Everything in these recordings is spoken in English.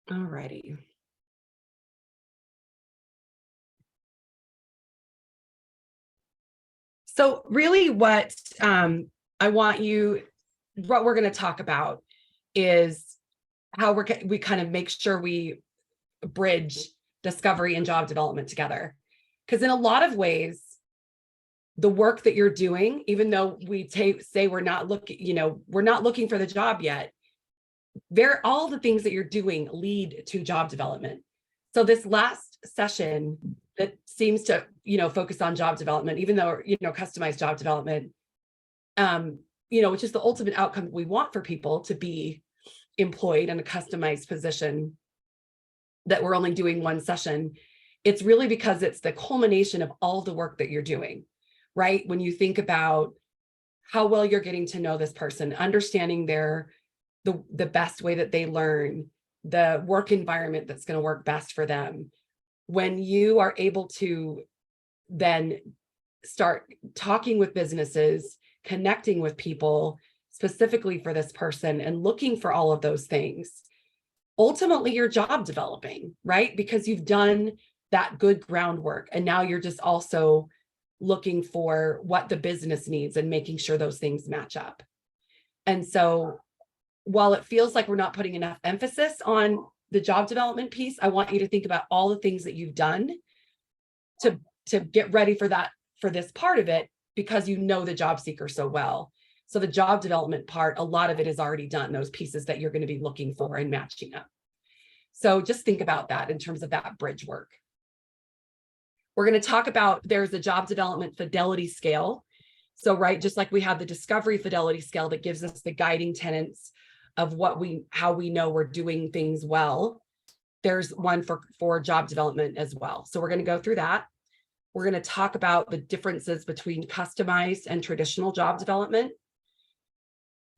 All righty. So really what I want you, what we're going to talk about is how we kind of make sure we bridge discovery and job development together. Because in a lot of ways, the work that you're doing, even though we say we're not looking for the job yet, all the things that you're doing lead to job development. So this last session that seems to, focus on job development, even though, customized job development, which is the ultimate outcome we want for people to be employed in a customized position, that we're only doing one session. It's really because it's the culmination of all the work that you're doing, right? When you think about how well you're getting to know this person, understanding the best way that they learn, the work environment that's going to work best for them. When you are able to then start talking with businesses, connecting with people specifically for this person and looking for all of those things, ultimately you're job developing, right? Because you've done that good groundwork. And now you're just also looking for what the business needs and making sure those things match up. And so while it feels like we're not putting enough emphasis on the job development piece, I want you to think about all the things that you've done to get ready for this part of it, because you know the job seeker so well. So the job development part, a lot of it is already done, those pieces that you're going to be looking for and matching up. So just think about that in terms of that bridge work. We're going to talk about, there's a job development fidelity scale. So, right, just like we have the discovery fidelity scale that gives us the guiding tenets of how we know we're doing things well, there's one for job development as well. So we're going to go through that. We're going to talk about the differences between customized and traditional job development.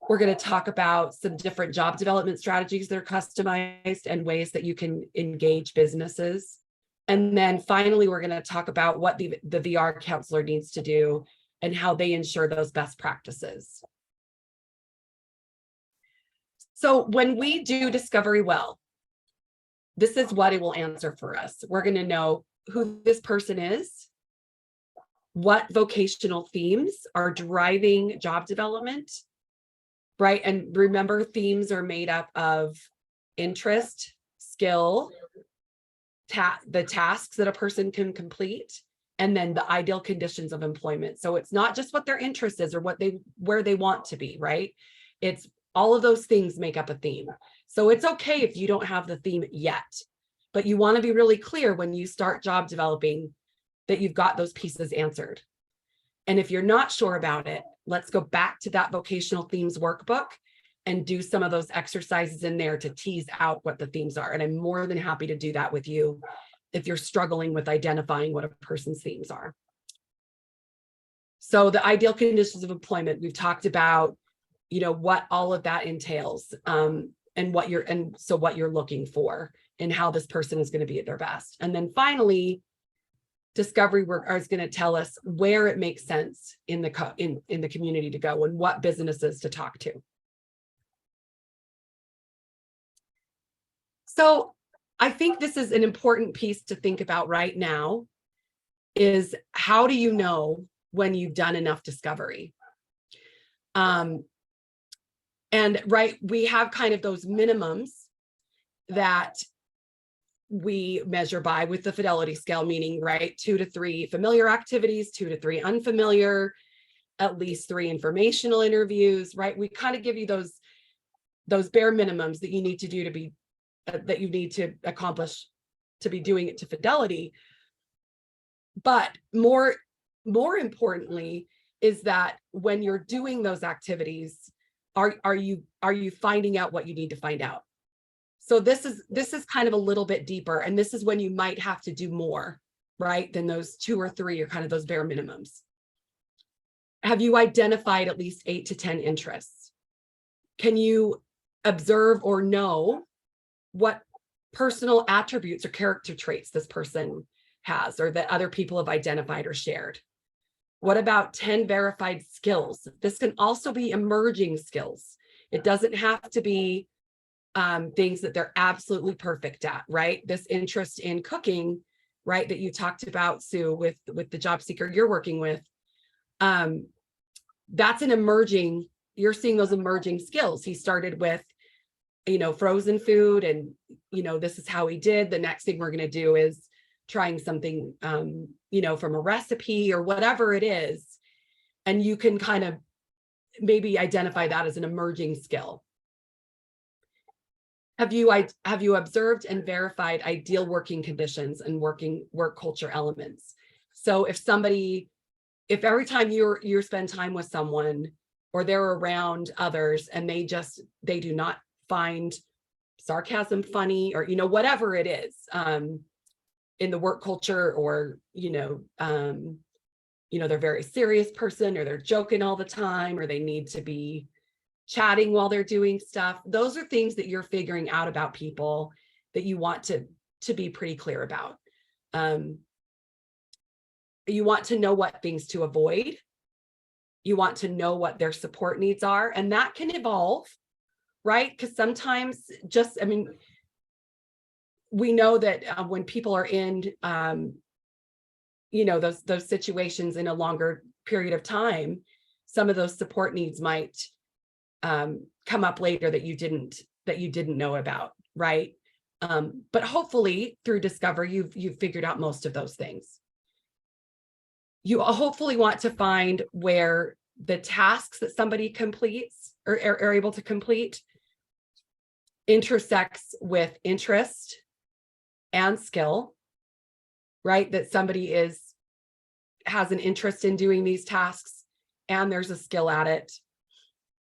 We're going to talk about some different job development strategies that are customized and ways that you can engage businesses. And then finally, we're going to talk about what the VR counselor needs to do and how they ensure those best practices. So when we do discovery well, this is what it will answer for us. We're going to know who this person is, what vocational themes are driving job development, right? And remember, themes are made up of interest, skill, the tasks that a person can complete, and then the ideal conditions of employment. So it's not just what their interest is or where they want to be, right? It's all of those things make up a theme. So it's okay if you don't have the theme yet, but you want to be really clear when you start job developing that you've got those pieces answered. And if you're not sure about it, let's go back to that vocational themes workbook and do some of those exercises in there to tease out what the themes are. And I'm more than happy to do that with you if you're struggling with identifying what a person's themes are. So the ideal conditions of employment, we've talked about, what all of that entails, and what you're looking for and how this person is going to be at their best. And then finally, discovery work is going to tell us where it makes sense in the community to go and what businesses to talk to. So I think this is an important piece to think about right now, is how do you know when you've done enough discovery? And right, we have kind of those minimums that we measure by with the fidelity scale, meaning, right, 2 to 3 familiar activities, 2 to 3 unfamiliar, at least 3 informational interviews, right? We kind of give you those bare minimums that you need to do to be, that you need to accomplish to be doing it to fidelity. But more importantly is that when you're doing those activities, are you finding out what you need to find out? So this is kind of a little bit deeper, and this is when you might have to do more, right, than those 2 or 3 are kind of those bare minimums. Have you identified at least 8 to 10 interests? Can you observe or know what personal attributes or character traits this person has or that other people have identified or shared? What about 10 verified skills? This can also be emerging skills. It doesn't have to be things that they're absolutely perfect at, right? This interest in cooking, right, that you talked about, Sue, with the job seeker you're working with. That's an emerging, you're seeing those emerging skills. He started with, frozen food, and, this is how he did. The next thing we're going to do is trying something, from a recipe or whatever it is. And you can kind of maybe identify that as an emerging skill. Have you observed and verified ideal working conditions and work culture elements? So if every time you spend time with someone or they're around others and they do not find sarcasm funny, or, whatever it is, in the work culture, or, they're a very serious person, or they're joking all the time, or they need to be chatting while they're doing stuff. Those are things that you're figuring out about people that you want to be pretty clear about. You want to know what things to avoid. You want to know what their support needs are, and that can evolve, right? Because sometimes we know that when people are in, those situations in a longer period of time, some of those support needs might come up later that you didn't know about, right? But hopefully through discovery, you've figured out most of those things. You hopefully want to find where the tasks that somebody completes or are able to complete intersects with interest and skill, right? That somebody has an interest in doing these tasks and there's a skill at it.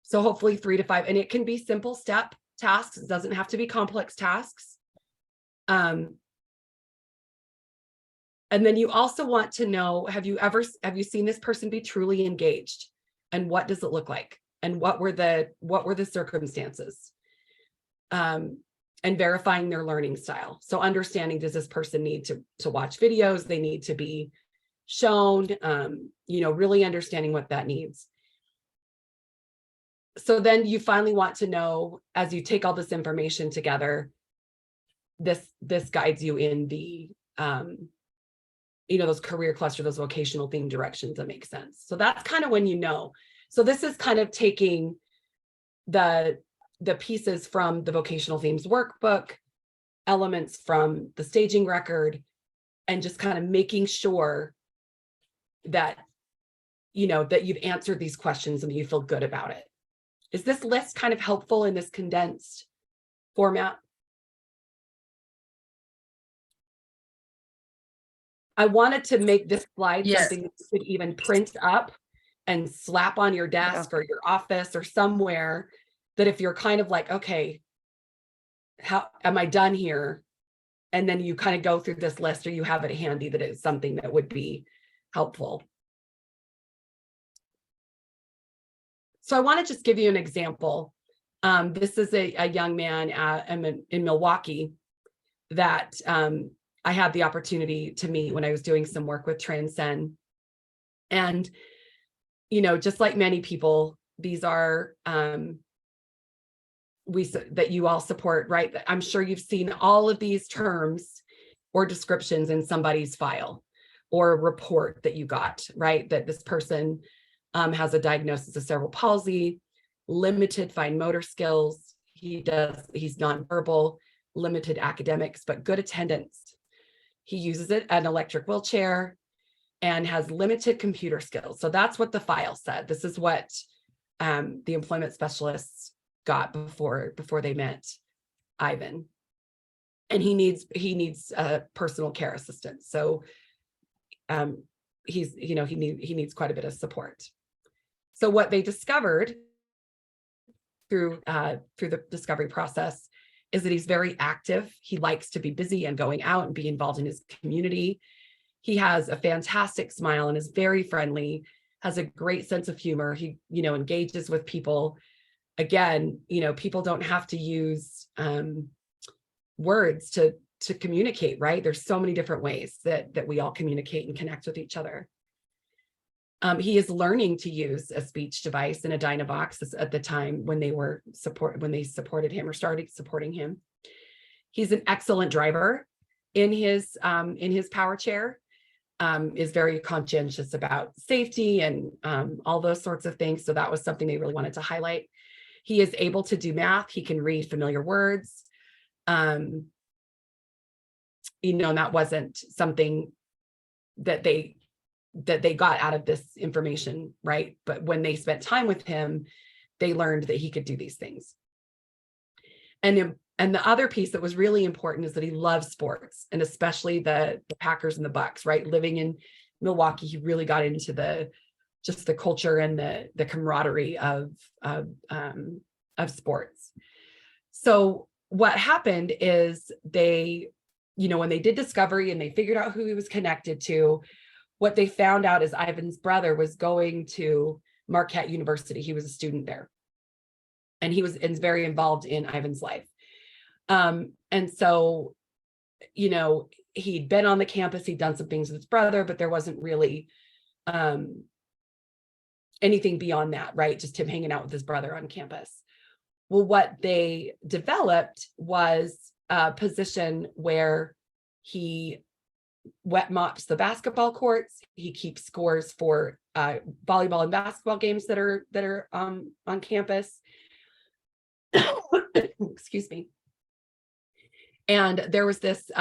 So hopefully 3 to 5, and it can be simple step tasks. It doesn't have to be complex tasks. And then you also want to know, have you seen this person be truly engaged? And what does it look like? And what were the circumstances? And verifying their learning style. So understanding, does this person need to watch videos? They need to be shown, really understanding what that needs. So then you finally want to know, as you take all this information together, this guides you in the, those career cluster, those vocational theme directions that make sense. So that's kind of when So this is kind of taking the pieces from the vocational themes workbook, elements from the staging record, and just kind of making sure that, that you've answered these questions and you feel good about it. Is this list kind of helpful in this condensed format? I wanted to make this slide something that you could even print up and slap on your desk or your office or somewhere, that if you're kind of like, okay, how am I done here? And then you kind of go through this list, or you have it handy, that it's something that would be helpful. So I want to just give you an example. This is a young man in Milwaukee that I had the opportunity to meet when I was doing some work with Transcend. And, just like many people, these are that you all support, right? I'm sure you've seen all of these terms or descriptions in somebody's file or a report that you got, right? That this person has a diagnosis of cerebral palsy, limited fine motor skills. He's nonverbal, limited academics, but good attendance. He uses an electric wheelchair and has limited computer skills. So that's what the file said. This is what the employment specialists got before they met Ivan. And he needs personal care assistance. So he needs quite a bit of support. So what they discovered through the discovery process is that he's very active. He likes to be busy and going out and be involved in his community. He has a fantastic smile and is very friendly, has a great sense of humor. He, engages with people. Again, people don't have to use words to communicate, right? There's so many different ways that we all communicate and connect with each other. He is learning to use a speech device and a Dynavox at the time when they supported him or started supporting him. He's an excellent driver in his power chair. Is very conscientious about safety and all those sorts of things. So that was something they really wanted to highlight. He is able to do math. He can read familiar words. And that wasn't something that they got out of this information, right? But when they spent time with him, they learned that he could do these things. And the other piece that was really important is that he loves sports, and especially the Packers and the Bucks, right? Living in Milwaukee, he really got into the culture and the camaraderie of sports. So what happened is they, when they did discovery and they figured out who he was connected to, what they found out is Ivan's brother was going to Marquette University. He was a student there, and he was very involved in Ivan's life. And so, he'd been on the campus, he'd done some things with his brother, but there wasn't really anything beyond that, right? Just him hanging out with his brother on campus. Well, what they developed was a position where he wet mops the basketball courts. He keeps scores for volleyball and basketball games that are on campus. Excuse me. And there was this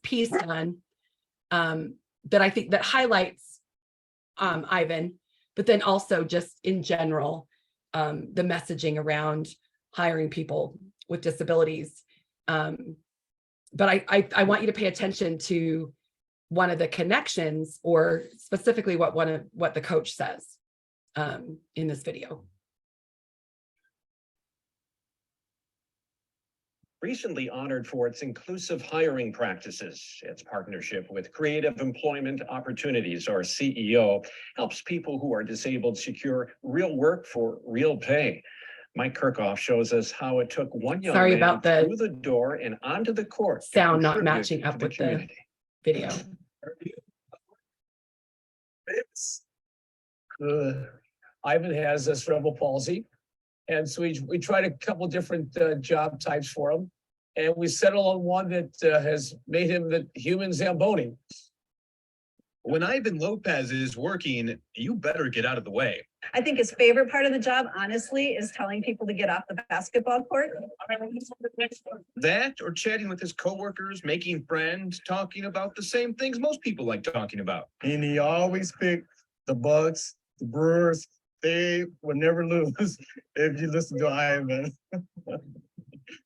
piece done that I think that highlights Ivan, but then also just in general, the messaging around hiring people with disabilities. But I want you to pay attention to one of the connections, or specifically what the coach says in this video. Recently honored for its inclusive hiring practices. Its partnership with Creative Employment Opportunities, or CEO, helps people who are disabled secure real work for real pay. Mike Kirchhoff shows us how it took one young man through the door and onto the court. Sound not matching up with the video. Ivan has cerebral palsy. And so we tried a couple different job types for him. And we settled on one that has made him the human Zamboni. When Ivan Lopez is working, you better get out of the way. I think his favorite part of the job, honestly, is telling people to get off the basketball court. That or chatting with his coworkers, making friends, talking about the same things most people like talking about. And he always picked the Bucks, the Brewers. They would never lose if you listen to Ivan.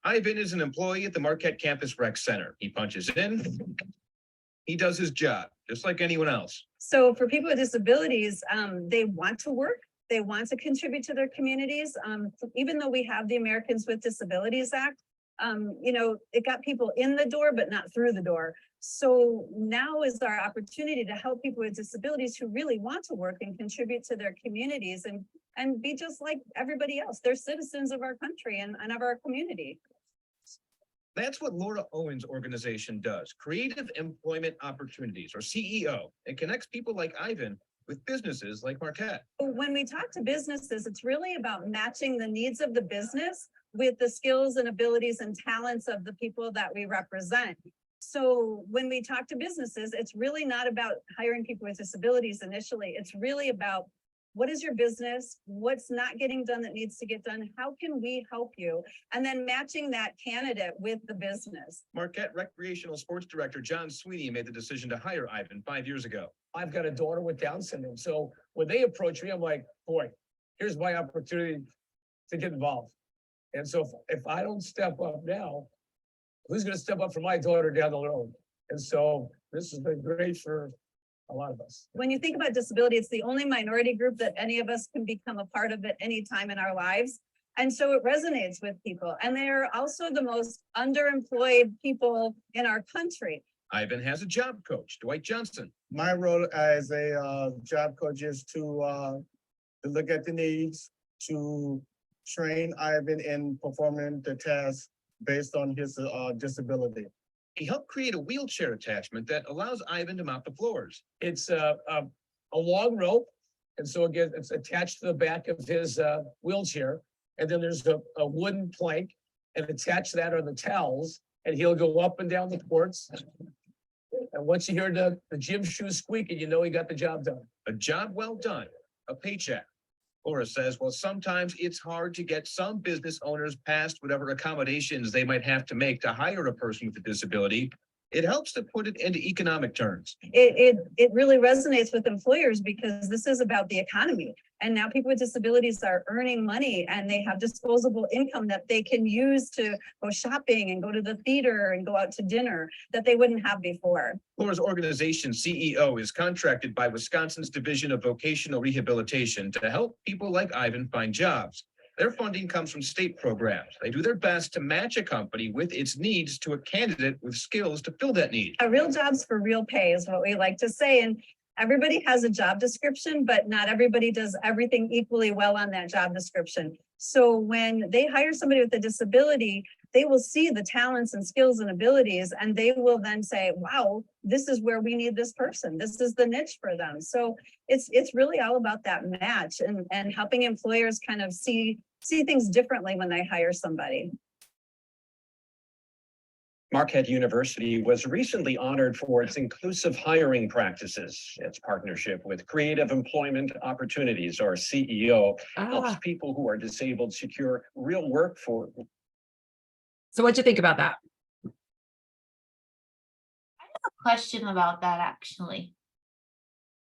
Ivan is an employee at the Marquette Campus Rec Center. He punches in. He does his job, just like anyone else. So for people with disabilities, they want to work. They want to contribute to their communities. Even though we have the Americans with Disabilities Act, it got people in the door, but not through the door. So now is our opportunity to help people with disabilities who really want to work and contribute to their communities and be just like everybody else. They're citizens of our country and of our community. That's what Laura Owen's organization does, Creative Employment Opportunities, or CEO. It connects people like Ivan with businesses like Marquette. When we talk to businesses, it's really about matching the needs of the business with the skills and abilities and talents of the people that we represent. So when we talk to businesses, it's really not about hiring people with disabilities initially. It's really about, what is your business? What's not getting done that needs to get done? How can we help you? And then matching that candidate with the business. Marquette Recreational Sports Director John Sweeney made the decision to hire Ivan 5 years ago. I've got a daughter with Down syndrome. So when they approach me, I'm like, boy, here's my opportunity to get involved. And so if I don't step up now, who's going to step up for my daughter down the road? And so this has been great for a lot of us. When you think about disability, it's the only minority group that any of us can become a part of at any time in our lives. And so it resonates with people. And they're also the most underemployed people in our country. Ivan has a job coach, Dwight Johnson. My role as a job coach is to look at the needs, to train Ivan in performing the tasks based on his disability. He helped create a wheelchair attachment that allows Ivan to mop the floors. It's a long rope. And so again, it's attached to the back of his wheelchair. And then there's a wooden plank, and attached to that are the towels, and he'll go up and down the courts. And once you hear the gym shoes squeaking, you know he got the job done. A job well done, a paycheck. Laura says, well, sometimes it's hard to get some business owners past whatever accommodations they might have to make to hire a person with a disability. It helps to put it into economic terms. It really resonates with employers because this is about the economy. And now people with disabilities are earning money and they have disposable income that they can use to go shopping and go to the theater and go out to dinner that they wouldn't have before. Laura's organization, CEO, is contracted by Wisconsin's Division of Vocational Rehabilitation to help people like Ivan find jobs. Their funding comes from state programs. They do their best to match a company with its needs to a candidate with skills to fill that need. A real jobs for real pay is what we like to say. And everybody has a job description, but not everybody does everything equally well on that job description. So when they hire somebody with a disability, they will see the talents and skills and abilities, and they will then say, wow, this is where we need this person. This is the niche for them. So it's really all about that match and helping employers kind of see things differently when they hire somebody. Marquette University was recently honored for its inclusive hiring practices. Its partnership with Creative Employment Opportunities, or CEO, helps people who are disabled secure real work for. So what'd you think about that? Question about that actually.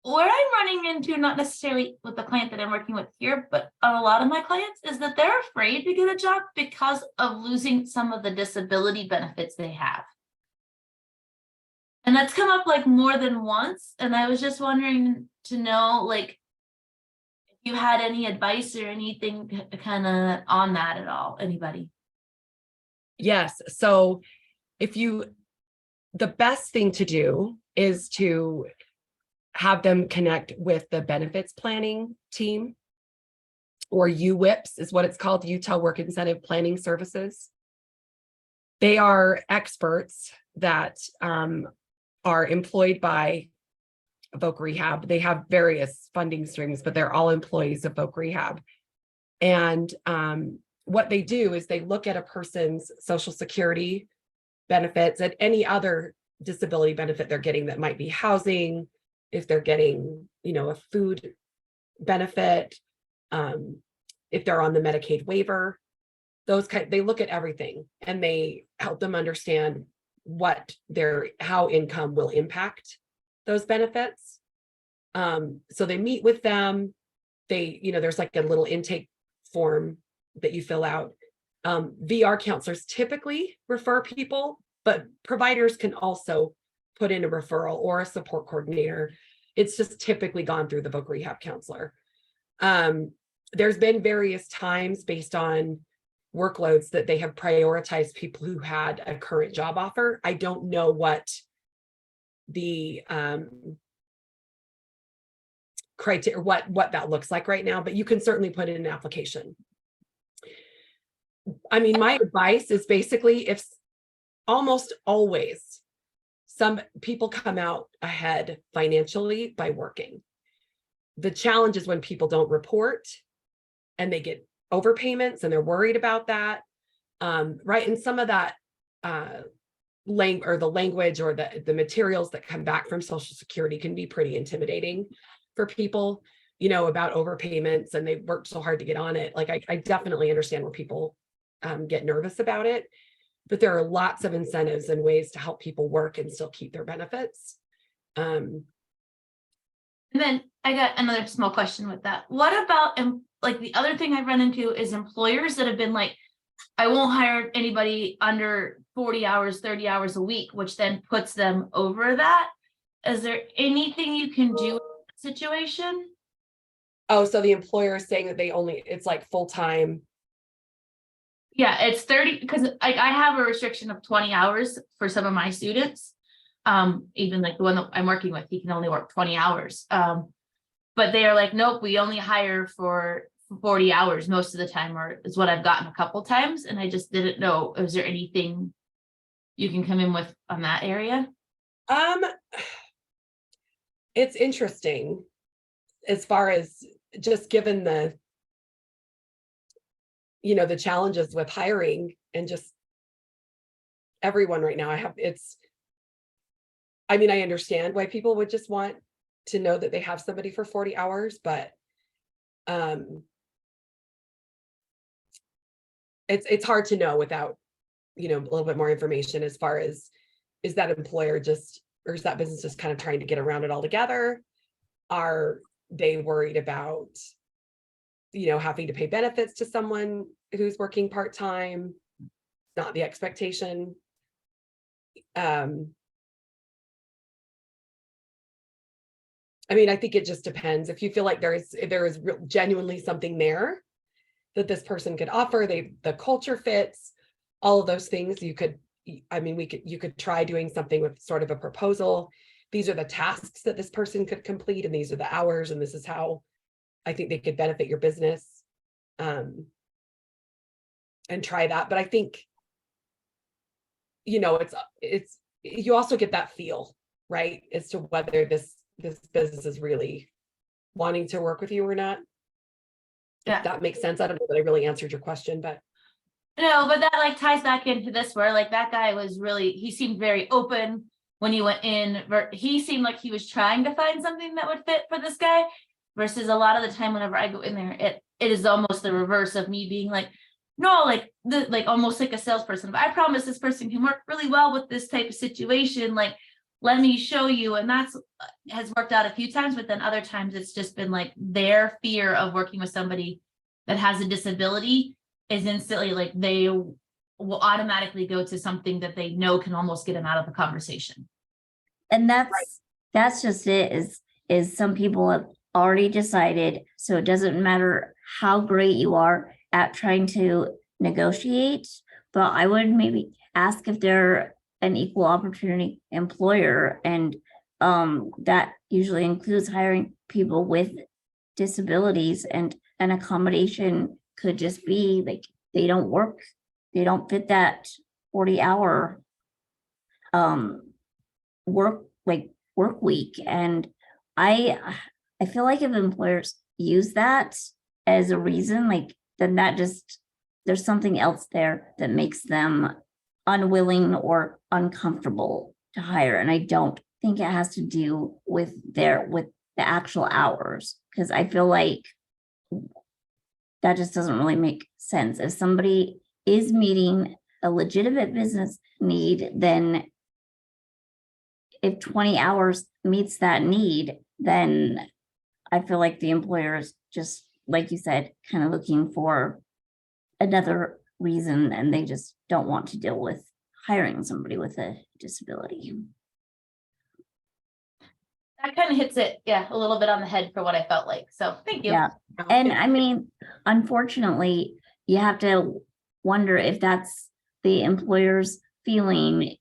What I'm running into, not necessarily with the client that I'm working with here, but on a lot of my clients, is that they're afraid to get a job because of losing some of the disability benefits they have. And that's come up like more than once. And I was just wondering to know, like, if you had any advice or anything kind of on that at all, anybody? Yes. So the best thing to do is to have them connect with the benefits planning team, or UWIPS is what it's called, Utah Work Incentive Planning Services. They are experts that are employed by Voc Rehab. They have various funding streams, but they're all employees of Voc Rehab. And what they do is they look at a person's Social Security benefits and any other disability benefit they're getting that might be housing, if they're getting, a food benefit, if they're on the Medicaid waiver, they look at everything and they help them understand how income will impact those benefits. So they meet with them. There's like a little intake form that you fill out. VR counselors typically refer people, but providers can also put in a referral or a support coordinator. It's just typically gone through the Voc Rehab counselor. There's been various times based on workloads that they have prioritized people who had a current job offer. I don't know what the criteria, what that looks like right now, but you can certainly put in an application. I mean, my advice is basically, if almost always some people come out ahead financially by working. The challenge is when people don't report and they get overpayments and they're worried about that. Right. And some of that the language or the materials that come back from Social Security can be pretty intimidating for people, about overpayments, and they've worked so hard to get on it. Like I definitely understand where people get nervous about it. But there are lots of incentives and ways to help people work and still keep their benefits. And then I got another small question with that. What about, like, the other thing I've run into is employers that have been like, I won't hire anybody under 40 hours, 30 hours a week, which then puts them over that. Is there anything you can do in that situation? Oh, so the employer is saying that it's like full-time. Yeah, it's 30, because I have a restriction of 20 hours for some of my students. Even like the one that I'm working with, he can only work 20 hours. But they are like, nope, we only hire for 40 hours most of the time, or is what I've gotten a couple times. And I just didn't know, is there anything you can come in with on that area? It's interesting as far as just given the, the challenges with hiring and just everyone right now. I understand why people would just want to know that they have somebody for 40 hours, but it's hard to know without, a little bit more information as far as, is that employer just, or is that business just kind of trying to get around it altogether? Are they worried about, having to pay benefits to someone who's working part-time? Not the expectation. I think it just depends. If you feel like there is genuinely something there that this person could offer, the culture fits, all of those things, you could try doing something with sort of a proposal. These are the tasks that this person could complete, and these are the hours, and this is how I think they could benefit your business. And try that. But I think, it's you also get that feel, right, as to whether this business is really wanting to work with you or not. Yeah. If that makes sense. I don't know that I really answered your question, but No, but that like ties back into this where like that guy was really, he seemed very open when he went in. He seemed like he was trying to find something that would fit for this guy, versus a lot of the time whenever I go in there, it is almost the reverse of me being like, no, like almost like a salesperson. But I promise this person can work really well with this type of situation. Like, let me show you. And that's has worked out a few times, but then other times it's just been like their fear of working with somebody that has a disability is instantly like they will automatically go to something that they know can almost get them out of the conversation. And that's just it, is some people have already decided, so it doesn't matter how great you are at trying to negotiate, but I would maybe ask if they're an equal opportunity employer, and that usually includes hiring people with disabilities, and an accommodation could just be like they don't fit that 40-hour work week. And I feel like if employers use that as a reason, like then that just, there's something else there that makes them unwilling or uncomfortable to hire. And I don't think it has to do with the actual hours, because I feel like that just doesn't really make sense. If somebody is meeting a legitimate business need, then if 20 hours meets that need, then I feel like the employer is just, like you said, kind of looking for another reason, and they just don't want to deal with hiring somebody with a disability. That kind of hits it, yeah, a little bit on the head for what I felt like. So thank you. Yeah. And I mean, unfortunately, you have to wonder if that's the employer's feeling.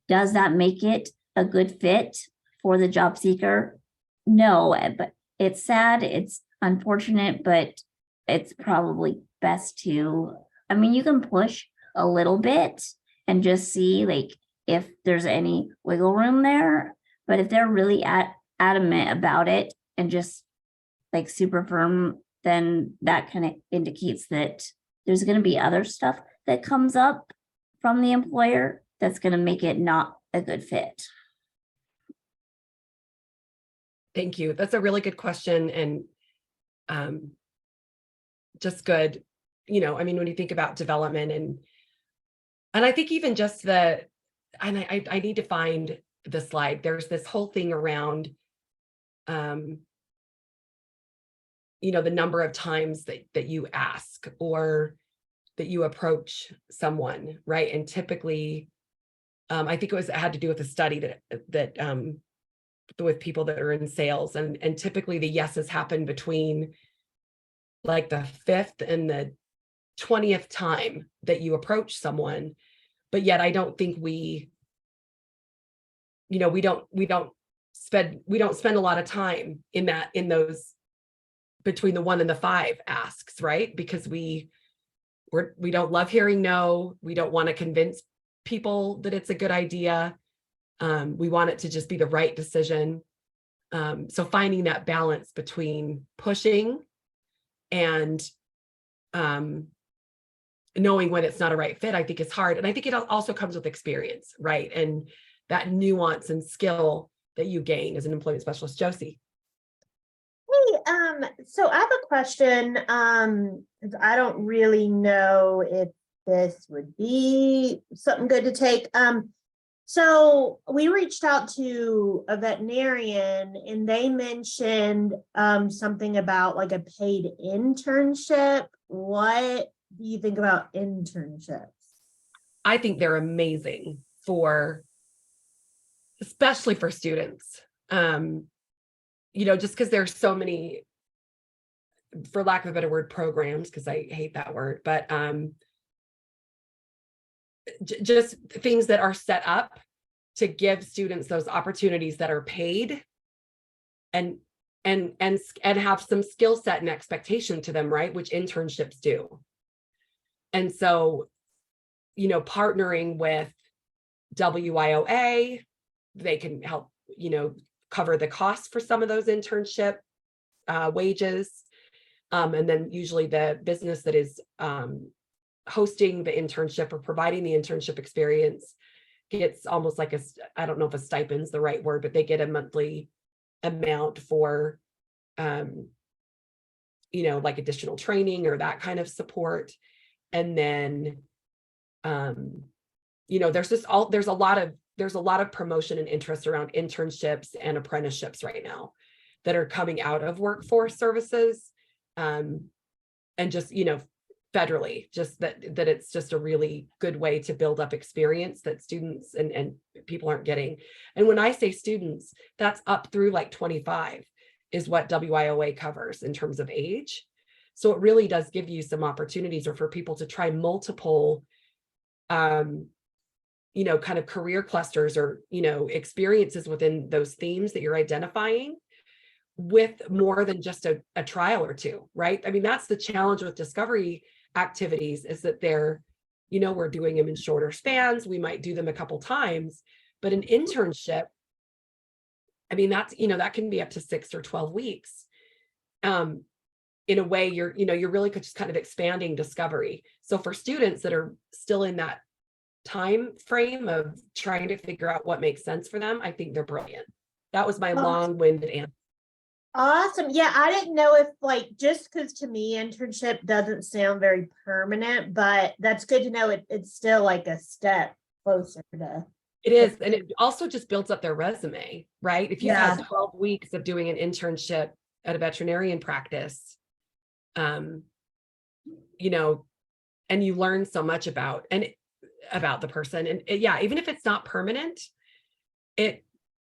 Does that make it a good fit for the job seeker? No, but it's sad, it's unfortunate, but it's probably best to, I mean, you can push a little bit and just see like if there's any wiggle room there. But if they're really adamant about it and just like super firm, then that kind of indicates that there's going to be other stuff that comes up from the employer that's going to make it not a good fit. thank you. That's a really good question. And just good, when you think about development and I think even just I need to find the slide. There's this whole thing around, the number of times that you ask or that you approach someone, right? And typically, I think it had to do with a study that with people that are in sales, and typically the yeses happen between like the 5th and the 20th time that you approach someone. But yet I don't think we don't spend a lot of time in those between the 1 and the 5 asks, right? Because we don't love hearing no. We don't want to convince people that it's a good idea. We want it to just be the right decision. So finding that balance between pushing and knowing when it's not a right fit, I think is hard. And I think it also comes with experience, right? And that nuance and skill that you gain as an employment specialist. Josie. Hey, so I have a question. 'Cause I don't really know if this would be something good to take. So we reached out to a veterinarian and they mentioned something about like a paid internship. What do you think about internships? I think they're amazing especially for students. Just because there's so many, for lack of a better word, programs, because I hate that word, but just things that are set up to give students those opportunities that are paid and have some skill set and expectation to them, right? Which internships do. And so, partnering with WIOA, they can help, cover the cost for some of those internship wages. And then usually the business that is hosting the internship or providing the internship experience gets almost like I don't know if a stipend's the right word, but they get a monthly amount for, like additional training or that kind of support. And then, there's a lot of promotion and interest around internships and apprenticeships right now that are coming out of workforce services. And just, federally, just that it's just a really good way to build up experience that students and people aren't getting. And when I say students, that's up through like 25 is what WIOA covers in terms of age. So it really does give you some opportunities or for people to try multiple, kind of career clusters or, experiences within those themes that you're identifying with more than just a trial or two, right? I mean, that's the challenge with discovery activities is that they're, we're doing them in shorter spans. We might do them a couple times, but an internship, I mean, that's, that can be up to 6 or 12 weeks. In a way, you're really just kind of expanding discovery. So for students that are still in that time frame of trying to figure out what makes sense for them, I think they're brilliant. That was my long-winded answer. Awesome. Yeah, I didn't know if just because to me internship doesn't sound very permanent, but that's good to know it's still like a step closer to. It is. And it also just builds up their resume, right? If you have 12 weeks of doing an internship at a veterinarian practice, and you learn so much about the person. And even if it's not permanent,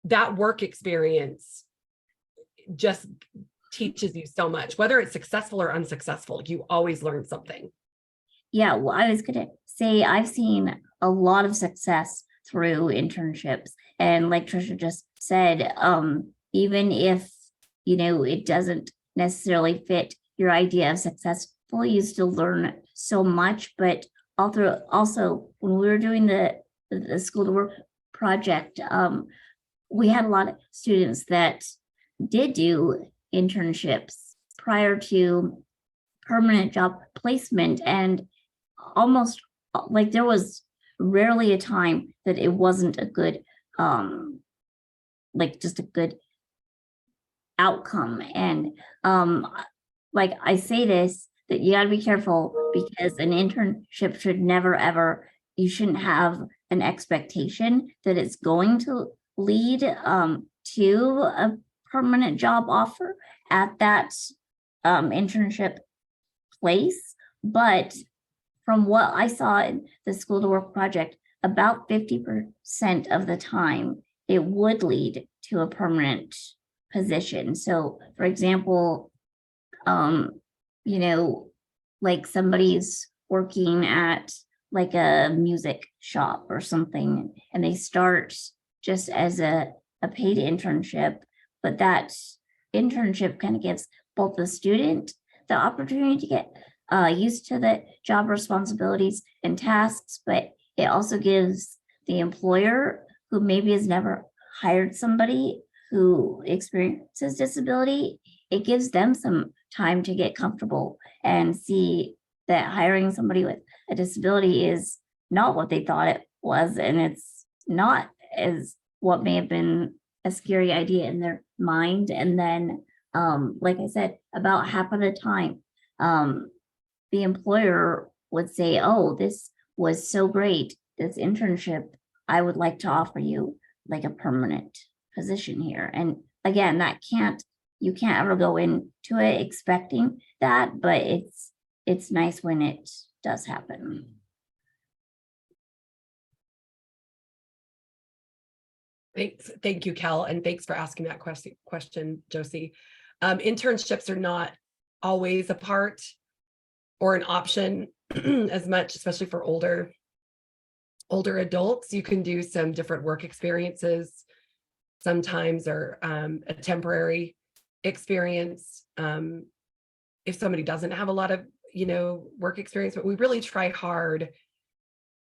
that work experience just teaches you so much, whether it's successful or unsuccessful, you always learn something. Yeah, well, I was gonna say I've seen a lot of success through internships. And like Trisha just said, even if it doesn't necessarily fit your idea of successful, you still learn so much. But also when we were doing the school to work project, we had a lot of students that did do internships prior to permanent job placement, and almost like there was rarely a time that it wasn't a good just a good outcome. And like I say this, that you got to be careful, because an internship should never ever, you shouldn't have an expectation that it's going to lead to a permanent job offer at that internship place. But from what I saw in the school to work project, about 50% of the time it would lead to a permanent position. So for example, like somebody's working at like a music shop or something, and they start just as a paid internship, but that internship kind of gives both the student the opportunity to get used to the job responsibilities and tasks, but it also gives the employer who maybe has never hired somebody who experiences disability, it gives them some time to get comfortable and see that hiring somebody with a disability is not what they thought it was, and it's not as what may have been a scary idea in their mind. And then, like I said, about half of the time, the employer would say, oh, this was so great, this internship, I would like to offer you like a permanent position here. And again, you can't ever go into it expecting that, but it's nice when it does happen. Thanks. Thank you, Kel. And thanks for asking that question, Josie. Internships are not always a part or an option as much, especially for older adults. You can do some different work experiences sometimes, or a temporary experience if somebody doesn't have a lot of work experience. But we really try hard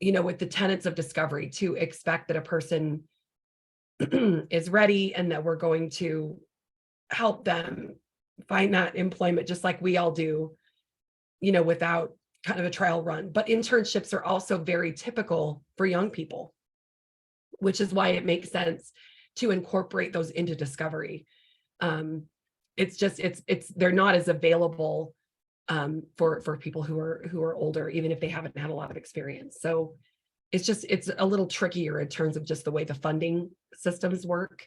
with the tenets of discovery to expect that a person is ready and that we're going to help them find that employment just like we all do, without kind of a trial run. But internships are also very typical for young people, which is why it makes sense to incorporate those into discovery. It's just they're not as available for people who are older, even if they haven't had a lot of experience. So it's a little trickier in terms of just the way the funding systems work,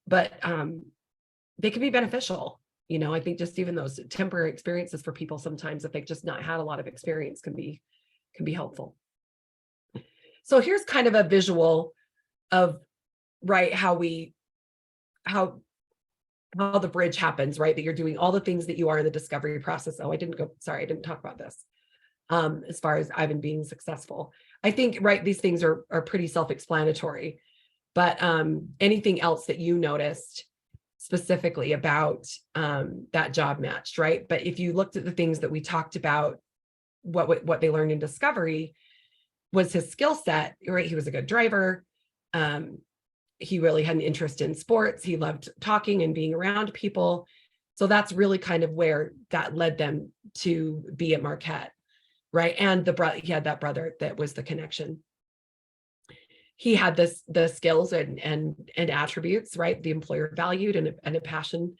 but they can be beneficial. I think just even those temporary experiences for people sometimes, if they've just not had a lot of experience, can be helpful. So here's kind of a visual of how the bridge happens, right? That you're doing all the things that you are in the discovery process. Oh, I didn't talk about this. As far as Ivan being successful, I think, these things are pretty self-explanatory, but anything else that you noticed specifically about that job match, right? But if you looked at the things that we talked about, what they learned in discovery was his skill set, right? He was a good driver. He really had an interest in sports. He loved talking and being around people. So that's really kind of where that led them to be at Marquette, right? And he had that brother that was the connection. He had the skills and attributes, right? The employer valued and a passion,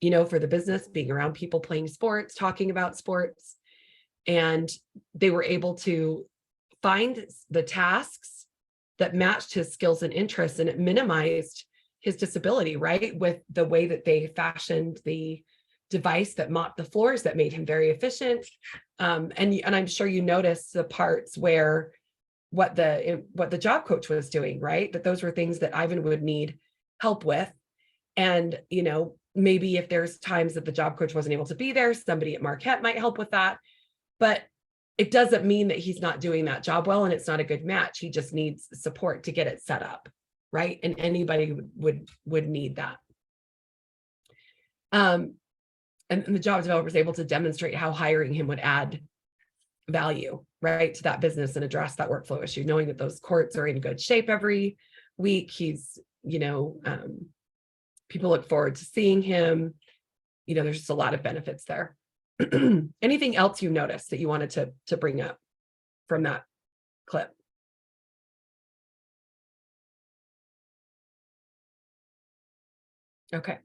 for the business, being around people, playing sports, talking about sports. And they were able to find the tasks that matched his skills and interests, and it minimized his disability, right? With the way that they fashioned the device that mopped the floors, that made him very efficient. And I'm sure you noticed the parts where what the job coach was doing, right? That those were things that Ivan would need help with. And, maybe if there's times that the job coach wasn't able to be there, somebody at Marquette might help with that. But it doesn't mean that he's not doing that job well and it's not a good match. He just needs support to get it set up, right? And anybody would need that. And the job developer is able to demonstrate how hiring him would add value, right, to that business and address that workflow issue, knowing that those courts are in good shape every week. He's, people look forward to seeing him. There's just a lot of benefits there. Anything else you noticed that you wanted to bring up from that clip? Okay.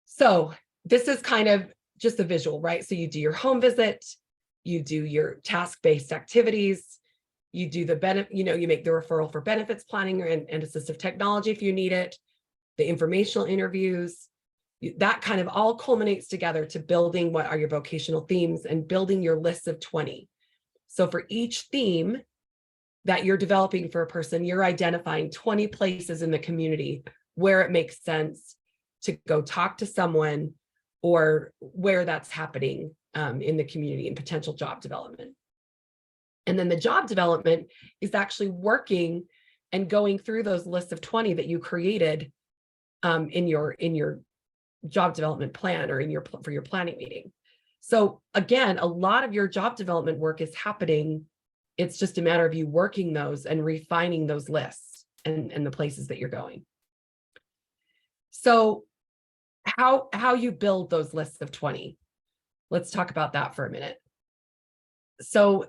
So this is kind of just a visual, right? So you do your home visit, you do your task-based activities, you do you make the referral for benefits planning and assistive technology if you need it, the informational interviews. That kind of all culminates together to building what are your vocational themes and building your list of 20. So for each theme that you're developing for a person, you're identifying 20 places in the community where it makes sense to go talk to someone, or where that's happening in the community and potential job development. And then the job development is actually working and going through those lists of 20 that you created in your job development plan, or for your planning meeting. So again, a lot of your job development work is happening It's just a matter of you working those and refining those lists and the places that you're going. So how you build those lists of 20. Let's talk about that for a minute. So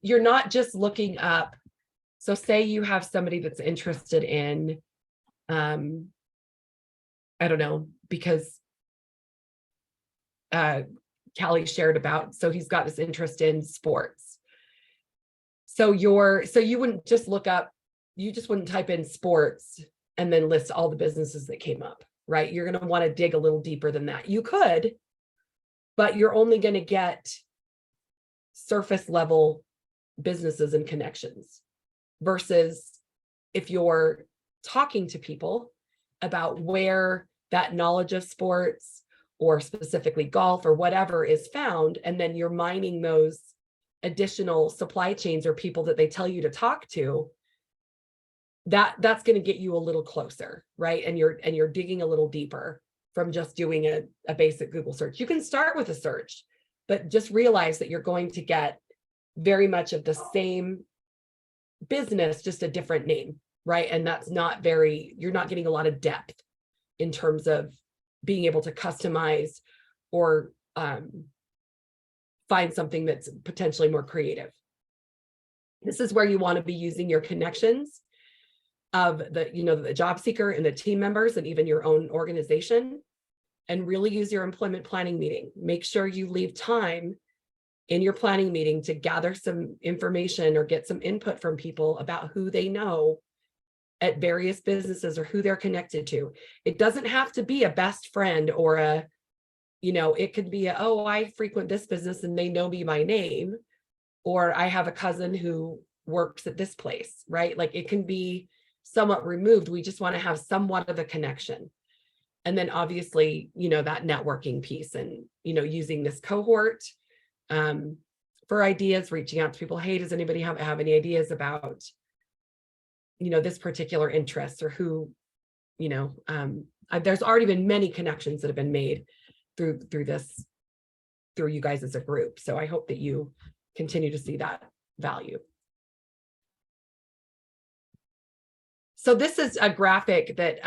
you're not just looking up. So say you have somebody that's interested in, I don't know, because Callie shared about, so he's got this interest in sports. So you wouldn't just look up, you just wouldn't type in sports and then list all the businesses that came up, right? You're going to want to dig a little deeper than that. You could, but you're only going to get surface level businesses and connections versus if you're talking to people about where that knowledge of sports or specifically golf or whatever is found, and then you're mining those additional supply chains or people that they tell you to talk to, that's going to get you a little closer, right? And you're digging a little deeper from just doing a basic Google search. You can start with a search, but just realize that you're going to get very much of the same business, just a different name, right? And that's not you're not getting a lot of depth in terms of being able to customize or find something that's potentially more creative. This is where you want to be using your connections of the job seeker and the team members and even your own organization, and really use your employment planning meeting. Make sure you leave time in your planning meeting to gather some information or get some input from people about who they know at various businesses or who they're connected to. It doesn't have to be a best friend or it could be I frequent this business and they know me by name, or I have a cousin who works at this place, right? Like it can be somewhat removed. We just want to have somewhat of a connection. And then obviously, that networking piece and, using this cohort for ideas, reaching out to people. Hey, does anybody have any ideas about, this particular interest or who, there's already been many connections that have been made through you guys as a group. So I hope that you continue to see that value. So this is a graphic that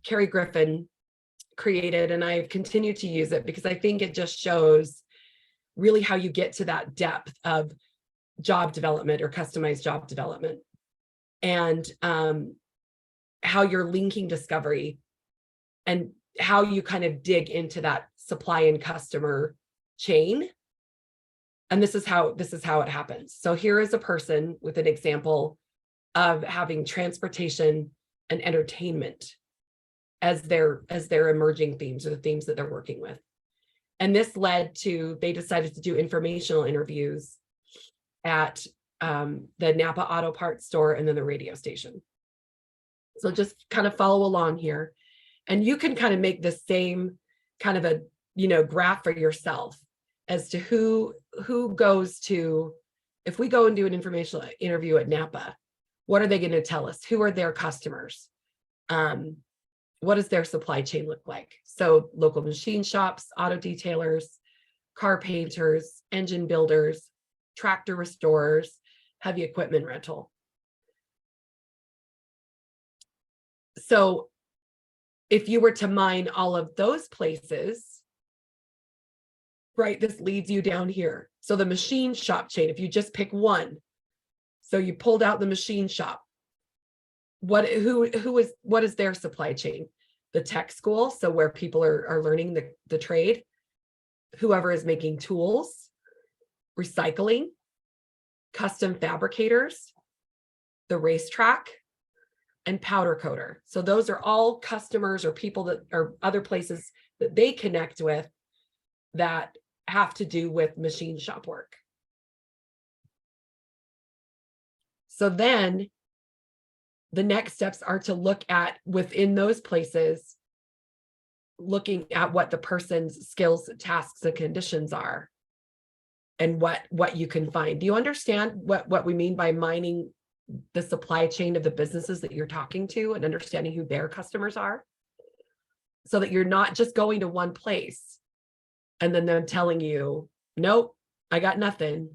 Carrie Griffin created, and I've continued to use it because I think it just shows really how you get to that depth of job development or customized job development, and how you're linking discovery and how you kind of dig into that supply and customer chain. And this is how it happens. So here is a person with an example of having transportation and entertainment as their emerging themes or the themes that they're working with. And this led to, they decided to do informational interviews at the Napa Auto Parts store and then the radio station. So just kind of follow along here. And you can kind of make the same kind of a, graph for yourself as to who goes to, if we go and do an informational interview at Napa, what are they going to tell us? Who are their customers? What does their supply chain look like? So local machine shops, auto detailers, car painters, engine builders, tractor restorers, heavy equipment rental. So if you were to mine all of those places, right, this leads you down here. So the machine shop chain, if you just pick one, so you pulled out the machine shop, what is their supply chain? The tech school, so where people are learning the trade, whoever is making tools, recycling, custom fabricators, the racetrack, and powder coater. So those are all customers or people that are other places that they connect with that have to do with machine shop work. So then the next steps are to look at within those places, looking at what the person's skills, tasks, and conditions are, and what you can find. Do you understand what we mean by mining the supply chain of the businesses that you're talking to and understanding who their customers are? So that you're not just going to one place and then them telling you, nope, I got nothing.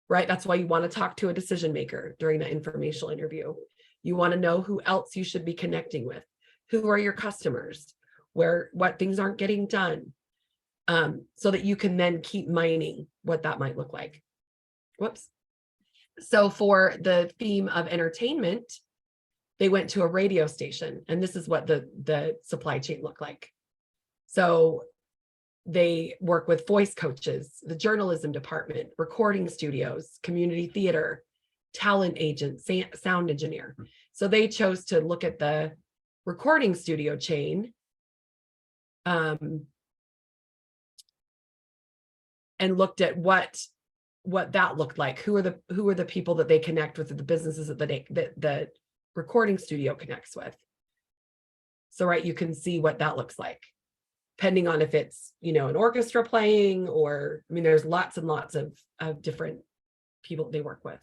right? That's why you want to talk to a decision maker during the informational interview. You want to know who else you should be connecting with. Who are your customers? What things aren't getting done? So that you can then keep mining what that might look like. Whoops. So for the theme of entertainment, they went to a radio station, and this is what the supply chain looked like. So they work with voice coaches, the journalism department, recording studios, community theater, talent agent, sound engineer. So they chose to look at the recording studio chain and looked at what that looked like. Who are the people that they connect with, the businesses that the recording studio connects with. So, right, you can see what that looks like, depending on if it's, an orchestra playing, or, I mean, there's lots and lots of different people they work with.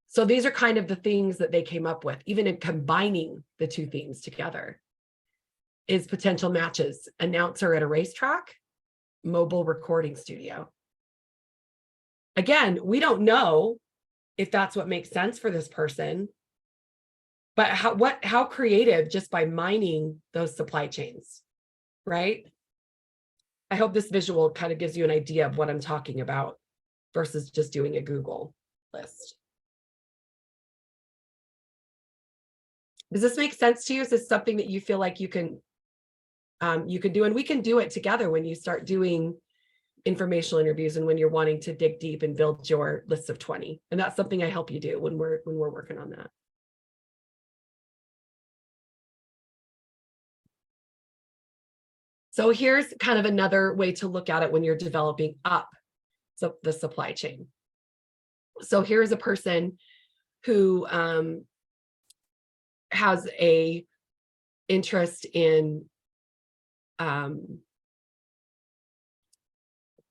So these are kind of the things that they came up with, even in combining the two themes together, is potential matches: announcer at a racetrack, mobile recording studio. Again, we don't know if that's what makes sense for this person, but how creative, just by mining those supply chains, right? I hope this visual kind of gives you an idea of what I'm talking about versus just doing a Google list. Does this make sense to you? Is this something that you feel like you can do? And we can do it together when you start doing informational interviews and when you're wanting to dig deep and build your list of 20. And that's something I help you do when we're working on that. So here's kind of another way to look at it when you're developing up the supply chain. So here's a person who has a interest in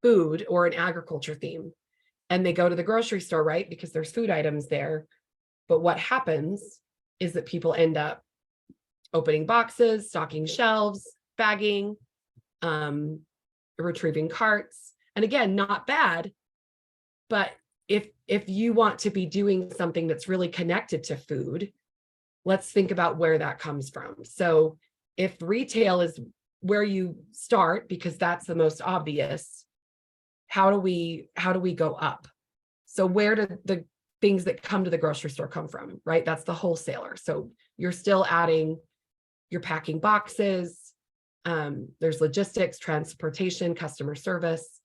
food or an agriculture theme, and they go to the grocery store, right? Because there's food items there. But what happens is that people end up opening boxes, stocking shelves, bagging, retrieving carts. And again, not bad, but if you want to be doing something that's really connected to food, let's think about where that comes from. So if retail is where you start, because that's the most obvious, how do we go up? So where do the things that come to the grocery store come from, right? That's the wholesaler. So you're still adding, you're packing boxes, there's logistics, transportation, customer service.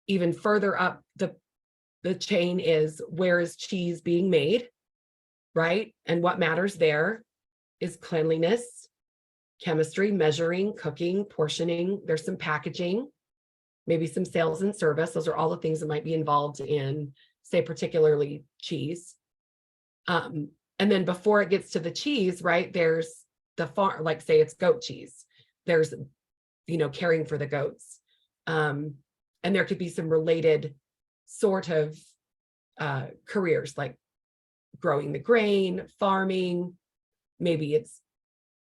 Even further up the chain is, where is cheese being made, right? And what matters there is cleanliness, chemistry, measuring, cooking, portioning. There's some packaging, maybe some sales and service. Those are all the things that might be involved in, say, particularly cheese. And then before it gets to the cheese, right, there's the farm, like say it's goat cheese. There's, caring for the goats. And there could be some related sort of careers, like growing the grain, farming. Maybe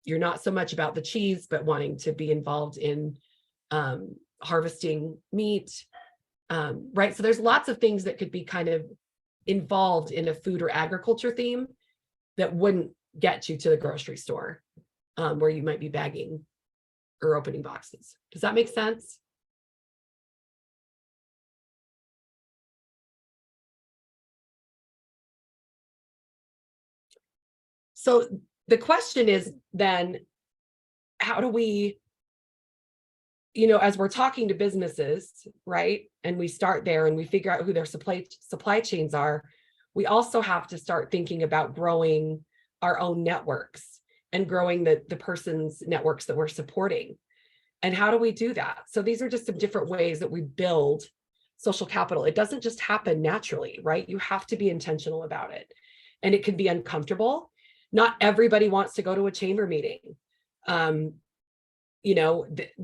you're not so much about the cheese, but wanting to be involved in harvesting meat, right? So there's lots of things that could be kind of involved in a food or agriculture theme that wouldn't get you to the grocery store, where you might be bagging or opening boxes. Does that make sense? So the question is then, how do we, as we're talking to businesses, right? And we start there and we figure out who their supply chains are, we also have to start thinking about growing our own networks and growing the person's networks that we're supporting. And how do we do that? So these are just some different ways that we build social capital. It doesn't just happen naturally, right? You have to be intentional about it. And it can be uncomfortable. Not everybody wants to go to a chamber meeting. There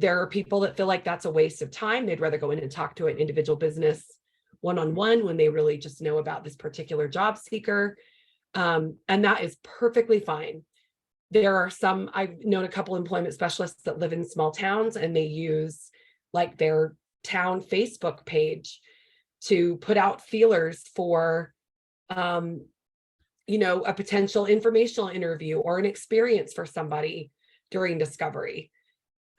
are people that feel like that's a waste of time. They'd rather go in and talk to an individual business one-on-one when they really just know about this particular job seeker. And that is perfectly fine. There are I've known a couple employment specialists that live in small towns, and they use like their town Facebook page to put out feelers for, you know, a potential informational interview or an experience for somebody during discovery.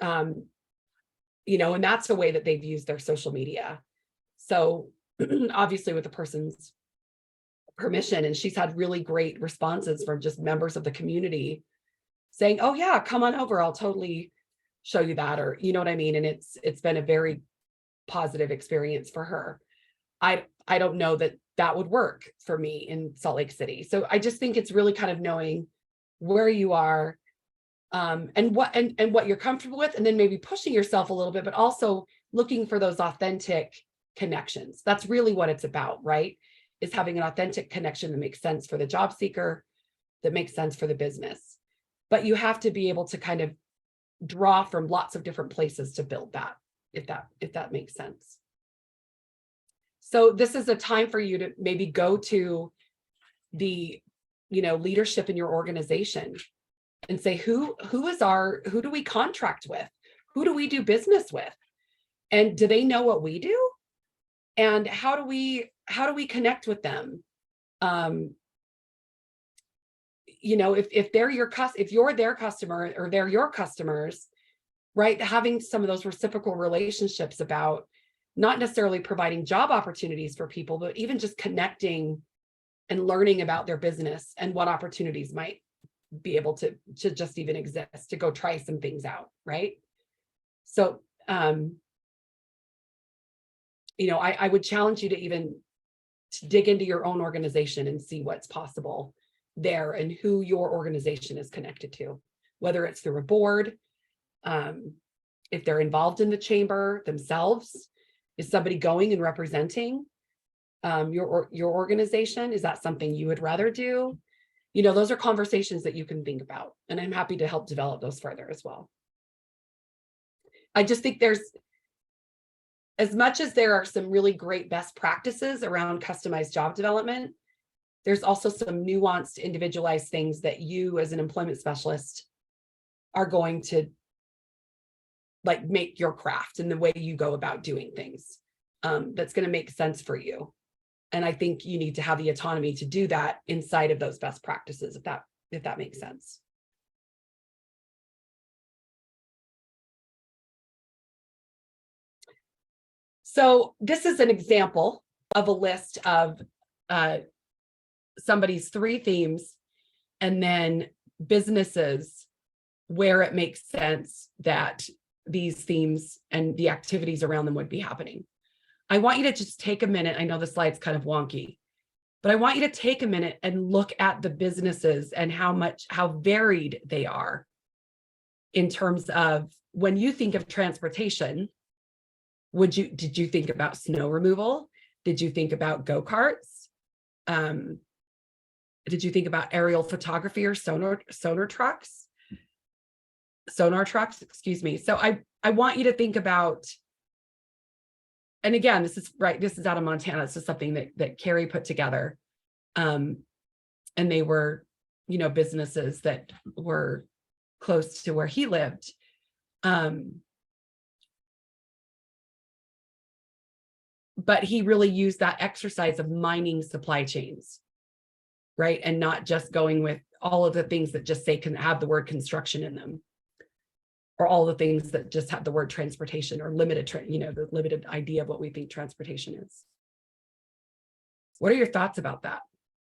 You know, and that's the way that they've used their social media. So obviously with the person's permission, and she's had really great responses from just members of the community saying, oh yeah, come on over, I'll totally show you that, or you know what I mean? And it's been a very positive experience for her. I don't know that that would work for me in Salt Lake City. So I just think it's really kind of knowing where you are, and what you're comfortable with, and then maybe pushing yourself a little bit, but also looking for those authentic connections. That's really what it's about, right? Is having an authentic connection that makes sense for the job seeker, that makes sense for the business. But you have to be able to kind of draw from lots of different places to build that, if that makes sense. So this is a time for you to maybe go to the, you know, leadership in your organization and say, who do we contract with? Who do we do business with? And do they know what we do? And how do we connect with them? You know, if you're their customer or they're your customers, right? Having some of those reciprocal relationships about not necessarily providing job opportunities for people, but even just connecting and learning about their business and what opportunities might be able to just even exist, to go try some things out, right? So, you know, I would challenge you to even dig into your own organization and see what's possible there and who your organization is connected to, whether it's through a board, if they're involved in the chamber themselves. Is somebody going and representing your organization? Is that something you would rather do? You know, those are conversations that you can think about, and I'm happy to help develop those further as well. I just think there's, as much as there are some really great best practices around customized job development, there's also some nuanced, individualized things that you as an employment specialist are going to like make your craft and the way you go about doing things. That's going to make sense for you. And I think you need to have the autonomy to do that inside of those best practices, if that makes sense. So this is an example of a list of somebody's 3 themes, and then businesses where it makes sense that these themes and the activities around them would be happening. I want you to just take a minute. I know the slide's kind of wonky, but I want you to take a minute and look at the businesses and how varied they are in terms of, when you think of transportation, did you think about snow removal? Did you think about go-karts? Did you think about aerial photography or sonar trucks, excuse me. So I want you to think about, and again, this is out of Montana. This is something that Carrie put together. And they were, you know, businesses that were close to where he lived. But he really used that exercise of mining supply chains, right? And not just going with all of the things that just say can have the word construction in them, or all the things that just have the word transportation, or limited, the limited idea of what we think transportation is. What are your thoughts about that?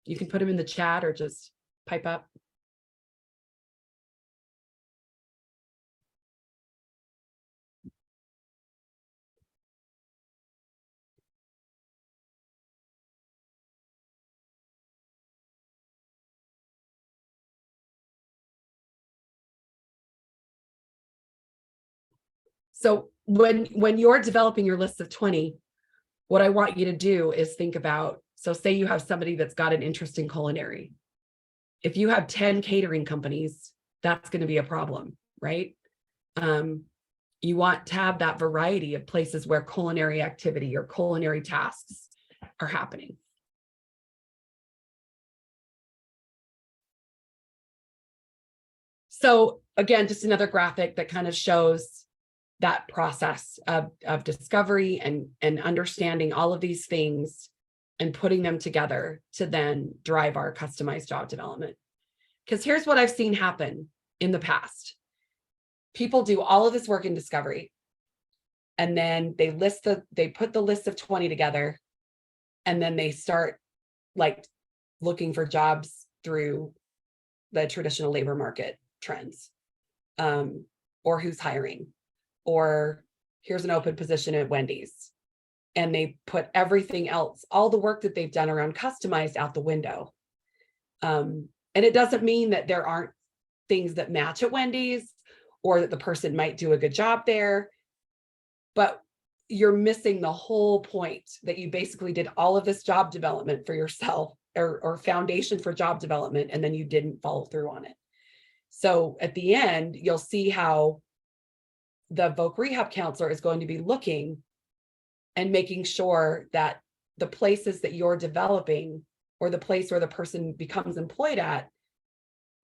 You can put them in the chat or just pipe up. So when you're developing your list of 20, what I want you to do is think about, so say you have somebody that's got an interest in culinary. If you have 10 catering companies, that's going to be a problem, right? You want to have that variety of places where culinary activity or culinary tasks are happening. So again, just another graphic that kind of shows that process of discovery and understanding all of these things and putting them together to then drive our customized job development. Because here's what I've seen happen in the past. People do all of this work in discovery, and then they put the list of 20 together, and then they start like looking for jobs through the traditional labor market trends, or who's hiring, or here's an open position at Wendy's. And they put everything else, all the work that they've done around customized, out the window. And it doesn't mean that there aren't things that match at Wendy's, or that the person might do a good job there, but you're missing the whole point that you basically did all of this job development for yourself, or foundation for job development, and then you didn't follow through on it. So at the end, you'll see how the voc rehab counselor is going to be looking and making sure that the places that you're developing, or the place where the person becomes employed at,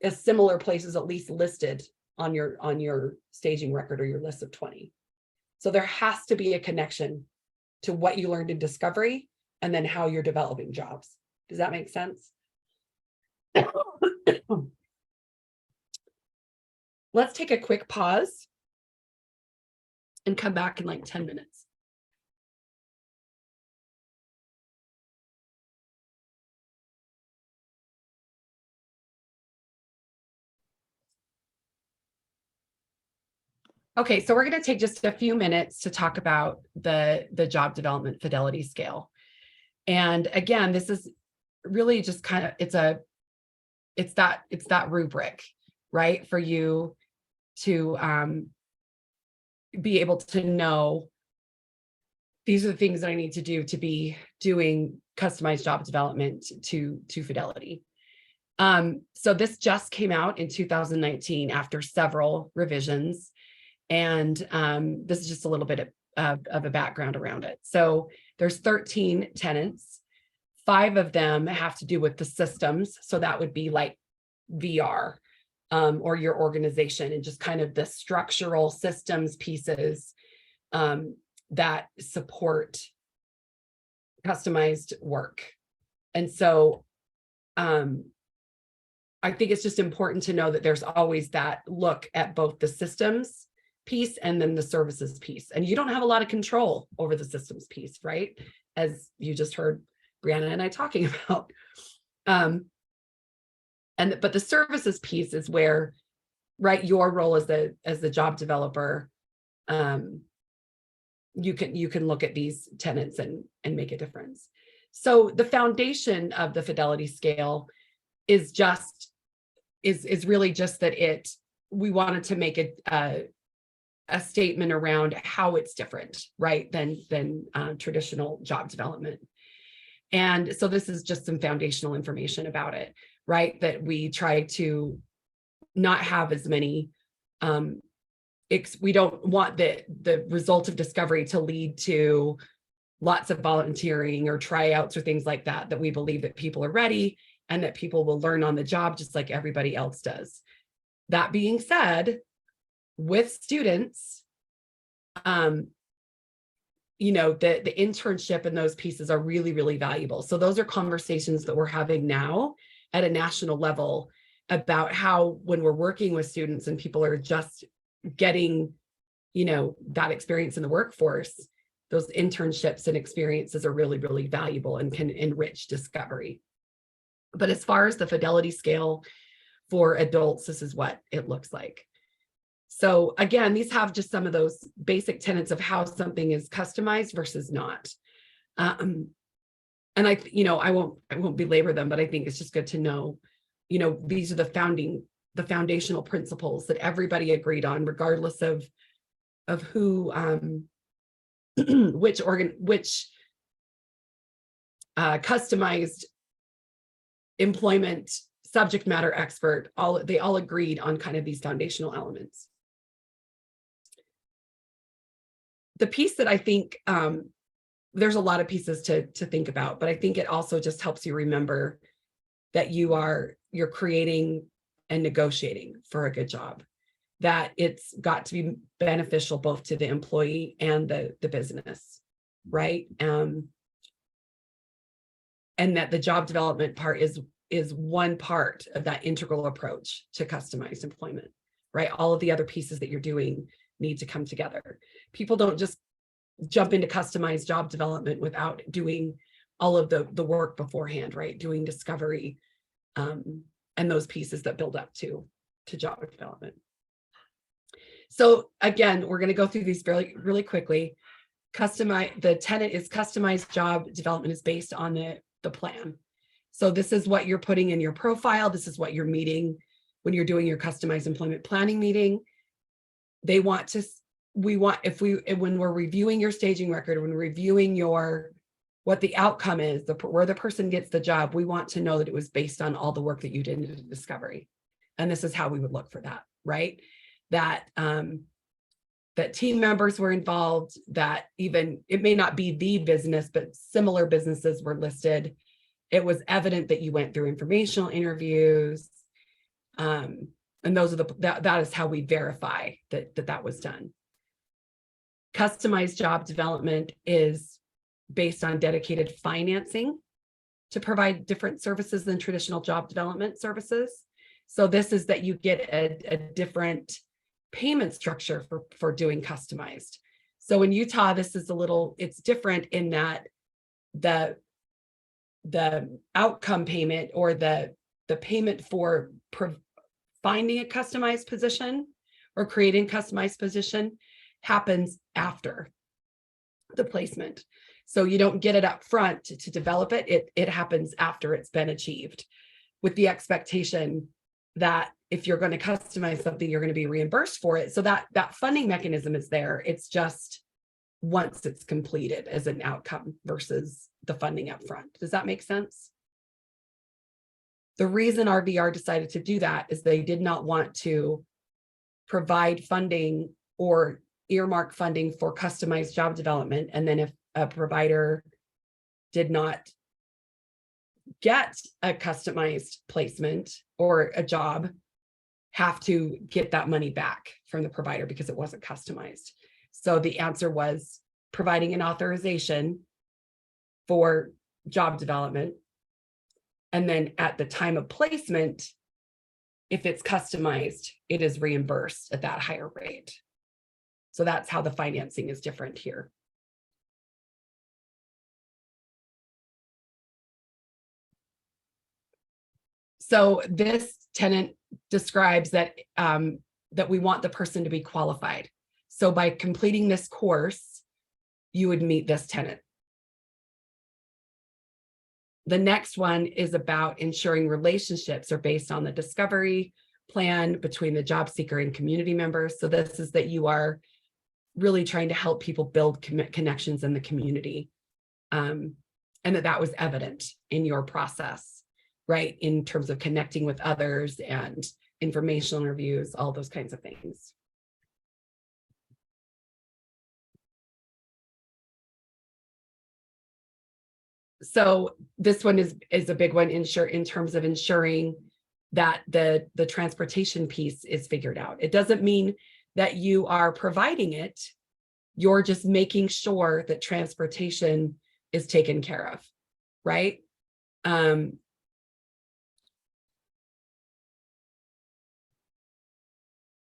is similar places at least listed on your staging record or your list of 20. So there has to be a connection to what you learned in discovery and then how you're developing jobs. Does that make sense? Let's take a quick pause and come back in like 10 minutes. Okay, so we're going to take just a few minutes to talk about the job development fidelity scale. And again, this is really just kind of, it's that rubric, right? For you to be able to know, these are the things that I need to do to be doing customized job development to fidelity. So this just came out in 2019 after several revisions. And this is just a little bit of a background around it. So there's 13 tenets. 5 of them have to do with the systems. So that would be like VR, or your organization, and just kind of the structural systems pieces that support customized work. And so I think it's just important to know that there's always that look at both the systems piece and then the services piece. And you don't have a lot of control over the systems piece, right? As you just heard Brianna and I talking about. But the services piece is where, right, your role as the job developer, you can look at these tenets and make a difference. So the foundation of the fidelity scale is really just that we wanted to make a statement around how it's different, right, than traditional job development. And so this is just some foundational information about it, right? That we try to not have as many, we don't want the result of discovery to lead to lots of volunteering or tryouts or things like that, that we believe that people are ready and that people will learn on the job just like everybody else does. That being said, with students, the internship and those pieces are really, really valuable. So those are conversations that we're having now at a national level about how, when we're working with students and people are just getting, that experience in the workforce, those internships and experiences are really, really valuable and can enrich discovery. But as far as the fidelity scale for adults, this is what it looks like. So again, these have just some of those basic tenets of how something is customized versus not. And I won't belabor them, but I think it's just good to know, these are the foundational principles that everybody agreed on, regardless of who, which customized employment subject matter expert, they all agreed on kind of these foundational elements. The piece that I think, there's a lot of pieces to think about, but I think it also just helps you remember that you're creating and negotiating for a good job. that it's got to be beneficial both to the employee and the business, right? And that the job development part is one part of that integral approach to customized employment, right? All of the other pieces that you're doing need to come together. People don't just jump into customized job development without doing all of the work beforehand, right? Doing discovery, and those pieces that build up to job development. So again, we're going to go through these really quickly. The tenet is customized job development is based on the plan. So this is what you're putting in your profile. This is what you're meeting when you're doing your customized employment planning meeting. When we're reviewing your staging record, when we're reviewing what the outcome is, where the person gets the job, we want to know that it was based on all the work that you did in the discovery. And this is how we would look for that, right? That team members were involved, that even it may not be the business, but similar businesses were listed. It was evident that you went through informational interviews. And those are that is how we verify that was done. Customized job development is based on dedicated financing to provide different services than traditional job development services. So this is that you get a different payment structure for doing customized. So in Utah, this is it's different in that the outcome payment or the payment for finding a customized position or creating customized position happens after the placement. So you don't get it up front to develop it. It happens after it's been achieved, with the expectation that if you're going to customize something, you're going to be reimbursed for it. So that funding mechanism is there. It's just once it's completed as an outcome versus the funding up front. Does that make sense? The reason RVR decided to do that is they did not want to provide funding or earmark funding for customized job development. And then if a provider did not get a customized placement or a job, have to get that money back from the provider because it wasn't customized. So the answer was providing an authorization for job development. And then at the time of placement, if it's customized, it is reimbursed at that higher rate. So that's how the financing is different here. So this tenet describes that that we want the person to be qualified. So by completing this course, you would meet this tenet. The next one is about ensuring relationships are based on the discovery plan between the job seeker and community members. So this is that you are really trying to help people build connections in the community, and that was evident in your process, right? In terms of connecting with others and informational interviews, all those kinds of things. So this one is a big one in terms of ensuring that the transportation piece is figured out. It doesn't mean that you are providing it. You're just making sure that transportation is taken care of, right?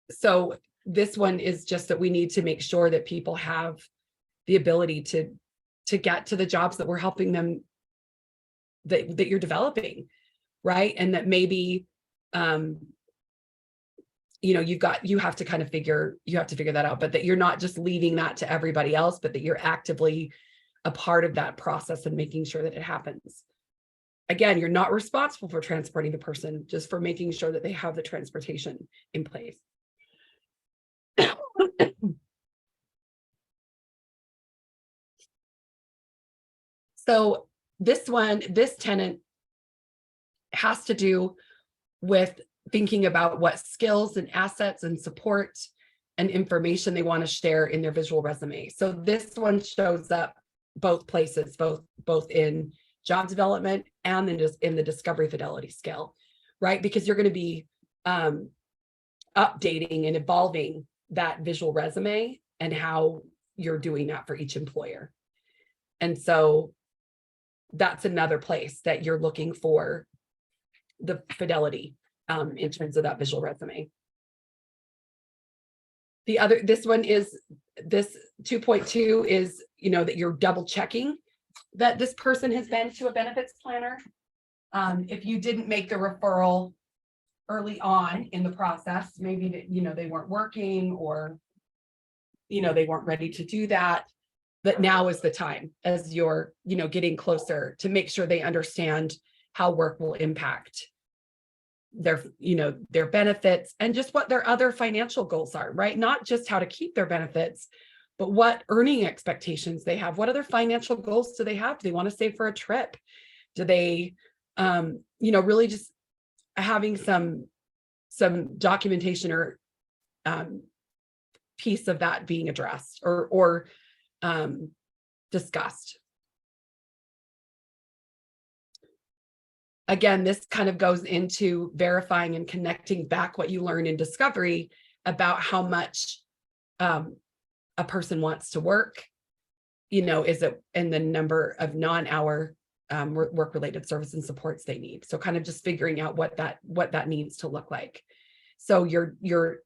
So this one is just that we need to make sure that people have the ability to get to the jobs that we're helping them, that you're developing, right? And that maybe you have to kind of figure that out, but that you're not just leaving that to everybody else, but that you're actively a part of that process and making sure that it happens. Again, you're not responsible for transporting the person, just for making sure that they have the transportation in place. So this tenet has to do with thinking about what skills and assets and support and information they want to share in their visual resume. So this one shows up both places, both in job development and in the discovery fidelity scale, right? Because you're going to be updating and evolving that visual resume and how you're doing that for each employer. And so that's another place that you're looking for the fidelity in terms of that visual resume. This 2.2 is, that you're double checking that this person has been to a benefits planner. If you didn't make the referral early on in the process, maybe that, they weren't working, or, they weren't ready to do that. But now is the time, as you're, getting closer, to make sure they understand how work will impact their benefits and just what their other financial goals are, right? Not just how to keep their benefits, but what earning expectations they have. What other financial goals do they have? Do they want to save for a trip? Do they, really just having some documentation or piece of that being addressed or discussed. Again, this kind of goes into verifying and connecting back what you learned in discovery about how much a person wants to work, is it in the number of non-hour work-related service and supports they need. So kind of just figuring out what that needs to look like. So you're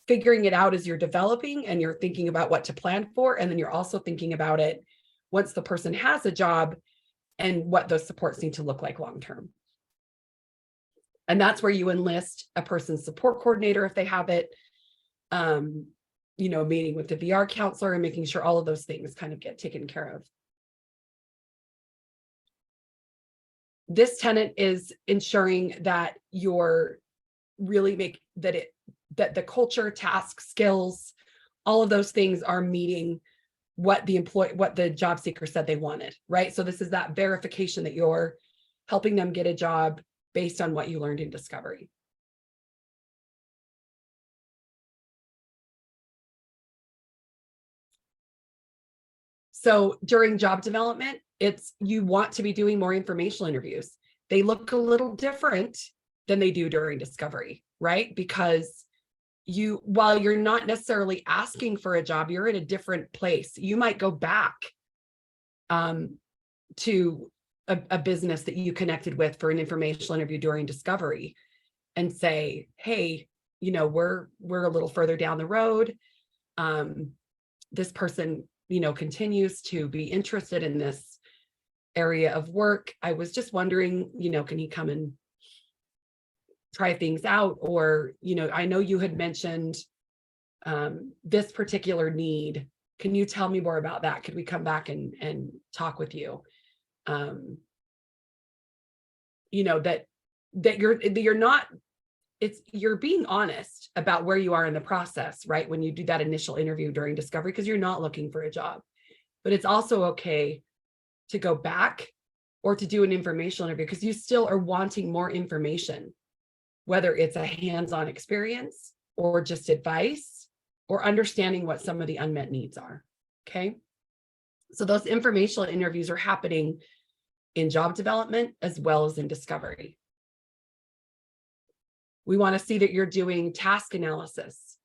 figuring it out as you're developing, and you're thinking about what to plan for. And then you're also thinking about it once the person has a job and what those supports need to look like long-term. And that's where you enlist a person's support coordinator if they have it, meeting with the VR counselor and making sure all of those things kind of get taken care of. This tenet is ensuring that you're really that the culture, task, skills, all of those things are meeting what the job seeker said they wanted, right? So this is that verification that you're helping them get a job based on what you learned in discovery. So during job development, you want to be doing more informational interviews. They look a little different than they do during discovery, right? Because while you're not necessarily asking for a job, you're in a different place. You might go back to a business that you connected with for an informational interview during discovery and say, hey, we're a little further down the road. This person, continues to be interested in this area of work. I was just wondering, can he come and try things out? Or, I know you had mentioned this particular need. Can you tell me more about that? Could we come back and talk with you? You're being honest about where you are in the process, right? When you do that initial interview during discovery, because you're not looking for a job. But it's also okay to go back or to do an informational interview because you still are wanting more information, whether it's a hands-on experience or just advice or understanding what some of the unmet needs are. Okay. So those informational interviews are happening in job development as well as in discovery. We want to see that you're doing task analysis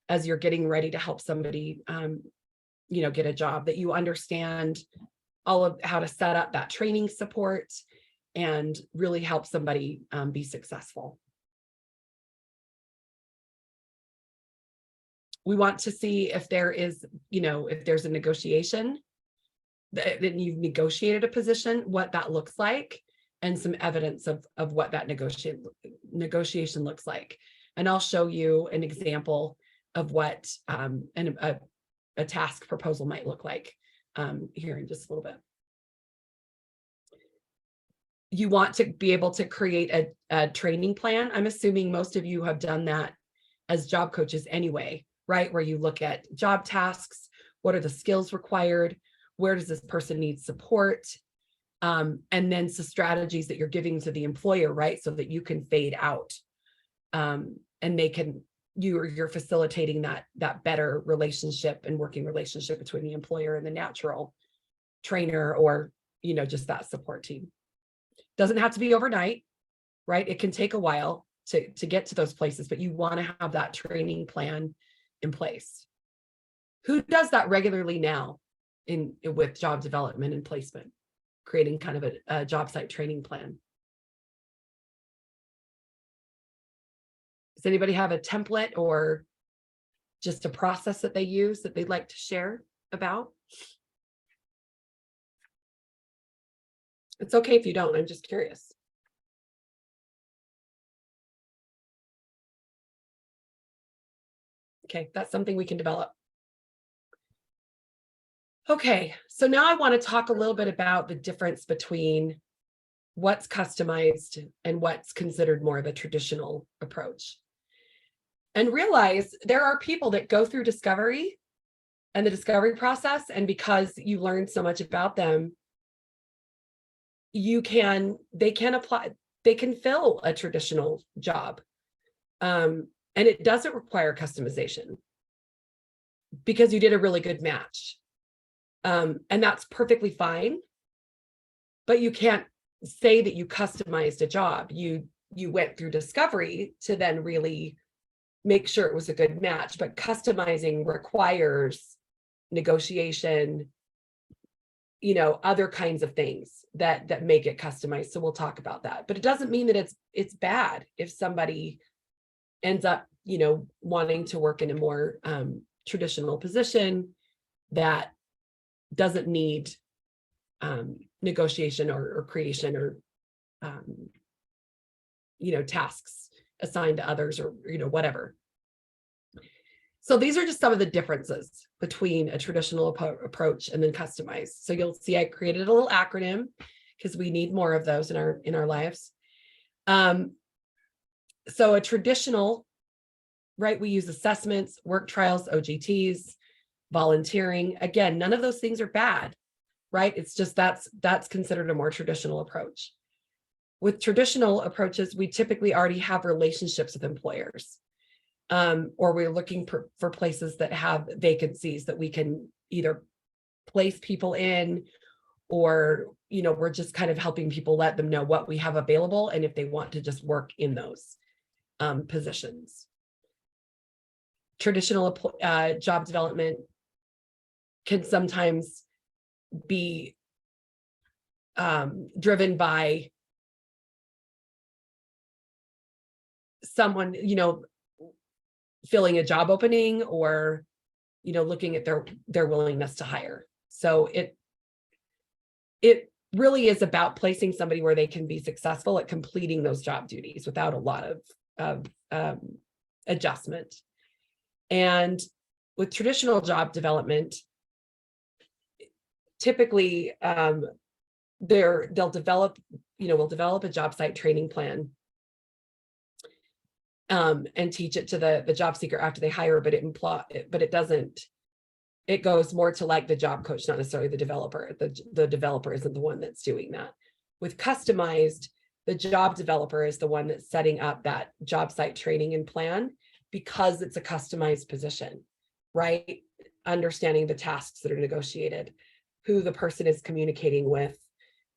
as you're getting ready to help somebody, get a job, that you understand all of how to set up that training support and really help somebody be successful. We want to see if there is, if there's a negotiation, that you've negotiated a position, what that looks like, and some evidence of what that negotiation looks like. And I'll show you an example of what a task proposal might look like here in just a little bit. You want to be able to create a training plan. I'm assuming most of you have done that as job coaches anyway, right? Where you look at job tasks, what are the skills required, where does this person need support, and then some strategies that you're giving to the employer, right? So that you can fade out and they can, you're facilitating that better relationship and working relationship between the employer and the natural trainer, or, just that support team. Doesn't have to be overnight, right? It can take a while. to get to those places, but you want to have that training plan in place. Who does that regularly now with job development and placement, creating kind of a job site training plan? Does anybody have a template or just a process that they use that they'd like to share about? It's okay if you don't, I'm just curious. Okay, that's something we can develop. Okay, so now I want to talk a little bit about the difference between what's customized and what's considered more of a traditional approach. And realize there are people that go through discovery and the discovery process, and because you learn so much about them, they can fill a traditional job. And it doesn't require customization because you did a really good match. And that's perfectly fine, but you can't say that you customized a job. You went through discovery to then really make sure it was a good match, but customizing requires negotiation, other kinds of things that make it customized. So we'll talk about that, but it doesn't mean that it's bad if somebody ends up, wanting to work in a more traditional position that doesn't need negotiation or creation or tasks assigned to others or whatever. So these are just some of the differences between a traditional approach and then customized. So you'll see I created a little acronym because we need more of those in our lives. So a traditional, right, we use assessments, work trials, OJTs, volunteering. Again, none of those things are bad, right? It's just that's considered a more traditional approach. With traditional approaches, we typically already have relationships with employers, or we're looking for places that have vacancies that we can either place people in, or we're just kind of helping people, let them know what we have available and if they want to just work in those positions. Traditional job development can sometimes be driven by someone, filling a job opening or, looking at their willingness to hire. So it really is about placing somebody where they can be successful at completing those job duties without a lot of adjustment. And with traditional job development, typically we'll develop a job site training plan and teach it to the job seeker after they hire, but it goes more to like the job coach, not necessarily the developer. The developer isn't the one that's doing that. With customized, the job developer is the one that's setting up that job site training and plan because it's a customized position, right? Understanding the tasks that are negotiated, who the person is communicating with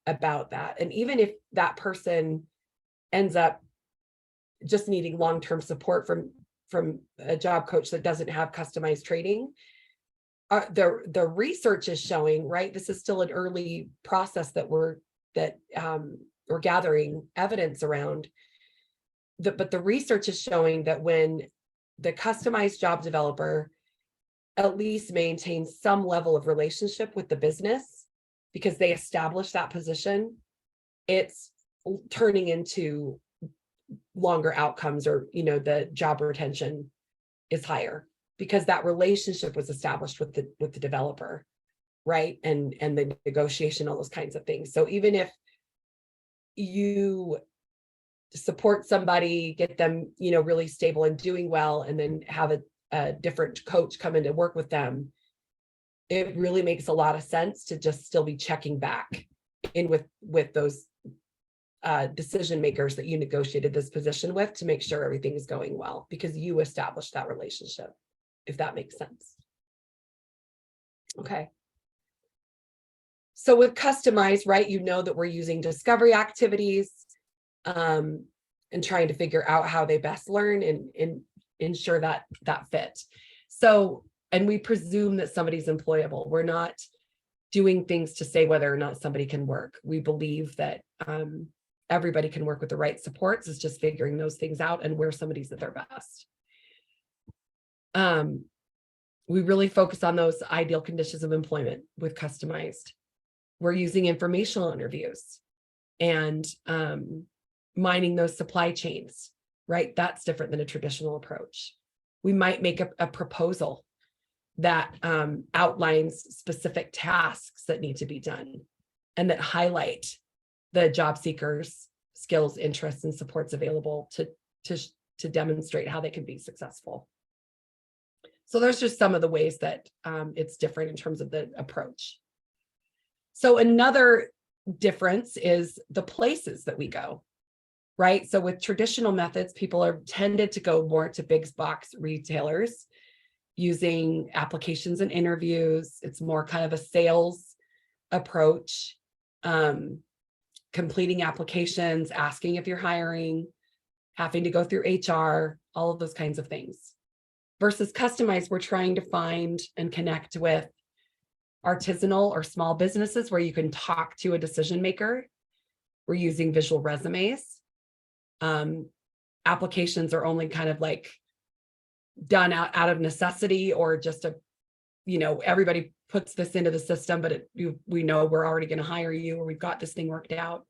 about that. And even if that person ends up just needing long-term support from a job coach that doesn't have customized training, the research is showing, right? This is still an early process that we're gathering evidence around. But the research is showing that when the customized job developer at least maintains some level of relationship with the business because they establish that position, it's turning into longer outcomes, or the job retention is higher because that relationship was established with the developer, right? And the negotiation, all those kinds of things. So even if you support somebody, get them really stable and doing well, and then have a different coach come in to work with them, it really makes a lot of sense to just still be checking back in with those decision makers that you negotiated this position with to make sure everything is going well because you established that relationship, if that makes sense. Okay. So with customized, right, that we're using discovery activities. and trying to figure out how they best learn and ensure that fit. So, and we presume that somebody's employable. We're not doing things to say whether or not somebody can work. We believe that everybody can work with the right supports. It's just figuring those things out and where somebody's at their best. We really focus on those ideal conditions of employment with customized. We're using informational interviews and mining those supply chains, right? That's different than a traditional approach. We might make a proposal that outlines specific tasks that need to be done and that highlight the job seekers' skills, interests, and supports available to demonstrate how they can be successful. So there's just some of the ways that it's different in terms of the approach. So another difference is the places that we go, right? So with traditional methods, people are tended to go more to big box retailers using applications and interviews. It's more kind of a sales approach, completing applications, asking if you're hiring, having to go through HR, all of those kinds of things. Versus customized, we're trying to find and connect with artisanal or small businesses where you can talk to a decision maker. We're using visual resumes. Applications are only kind of like done out of necessity or just everybody puts this into the system, but we know we're already going to hire you or we've got this thing worked out.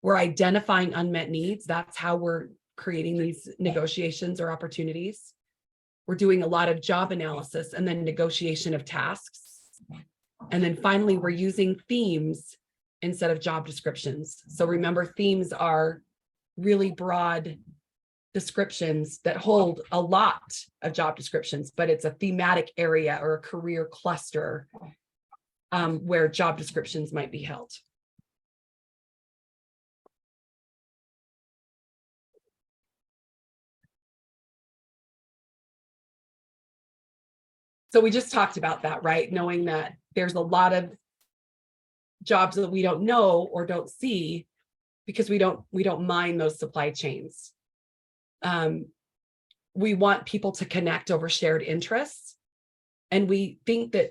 We're identifying unmet needs. That's how we're creating these negotiations or opportunities. We're doing a lot of job analysis and then negotiation of tasks. And then finally, we're using themes instead of job descriptions. So remember, themes are really broad descriptions that hold a lot of job descriptions, but it's a thematic area or a career cluster where job descriptions might be held. So we just talked about that, right? Knowing that there's a lot of jobs that we don't know or don't see because we don't mine those supply chains. We want people to connect over shared interests. And we think that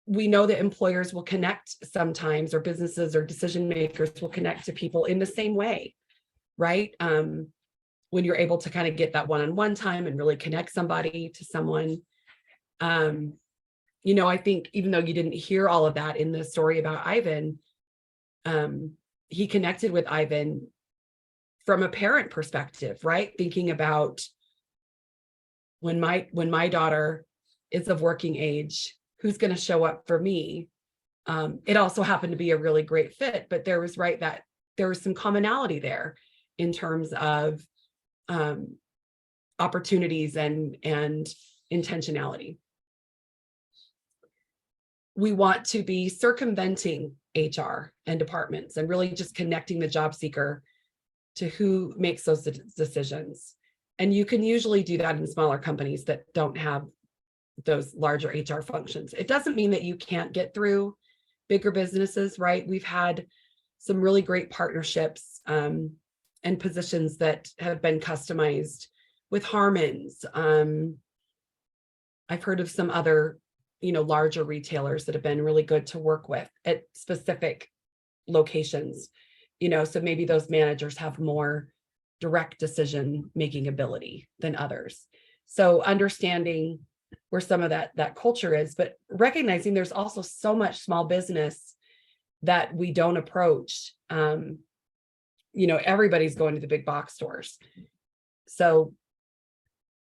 we know that employers will connect sometimes, or businesses or decision makers will connect to people in the same way, right? When you're able to kind of get that one-on-one time and really connect somebody to someone. I think even though you didn't hear all of that in the story about Ivan, he connected with Ivan from a parent perspective, right? Thinking about when my daughter is of working age, who's going to show up for me? It also happened to be a really great fit, but there was some commonality there in terms of opportunities and intentionality. We want to be circumventing HR and departments and really just connecting the job seeker to who makes those decisions. And you can usually do that in smaller companies that don't have those larger HR functions. It doesn't mean that you can't get through bigger businesses, right? We've had some really great partnerships and positions that have been customized with Harmon's. I've heard of some other larger retailers that have been really good to work with at specific locations, so maybe those managers have more direct decision-making ability than others. So understanding where some of that culture is, but recognizing there's also so much small business that we don't approach. Everybody's going to the big box stores. So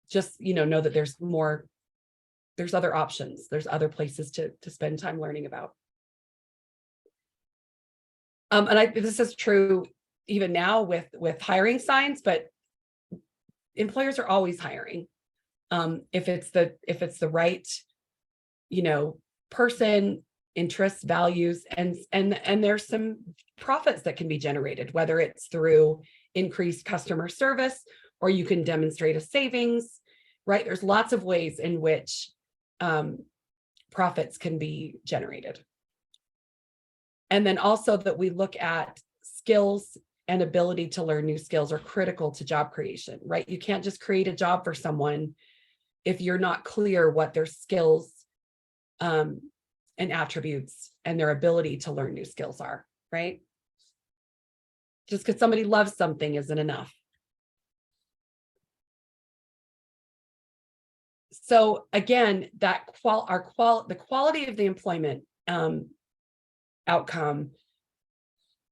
just, know that there's other options. There's other places to spend time learning about. And this is true even now with hiring signs, but employers are always hiring. If it's the right, person, interests, values, and there's some profits that can be generated, whether it's through increased customer service or you can demonstrate a savings, right? There's lots of ways in which profits can be generated. And then also that we look at skills and ability to learn new skills are critical to job creation, right? You can't just create a job for someone if you're not clear what their skills and attributes and their ability to learn new skills are, right? Just because somebody loves something isn't enough. So again, that the quality of the employment outcome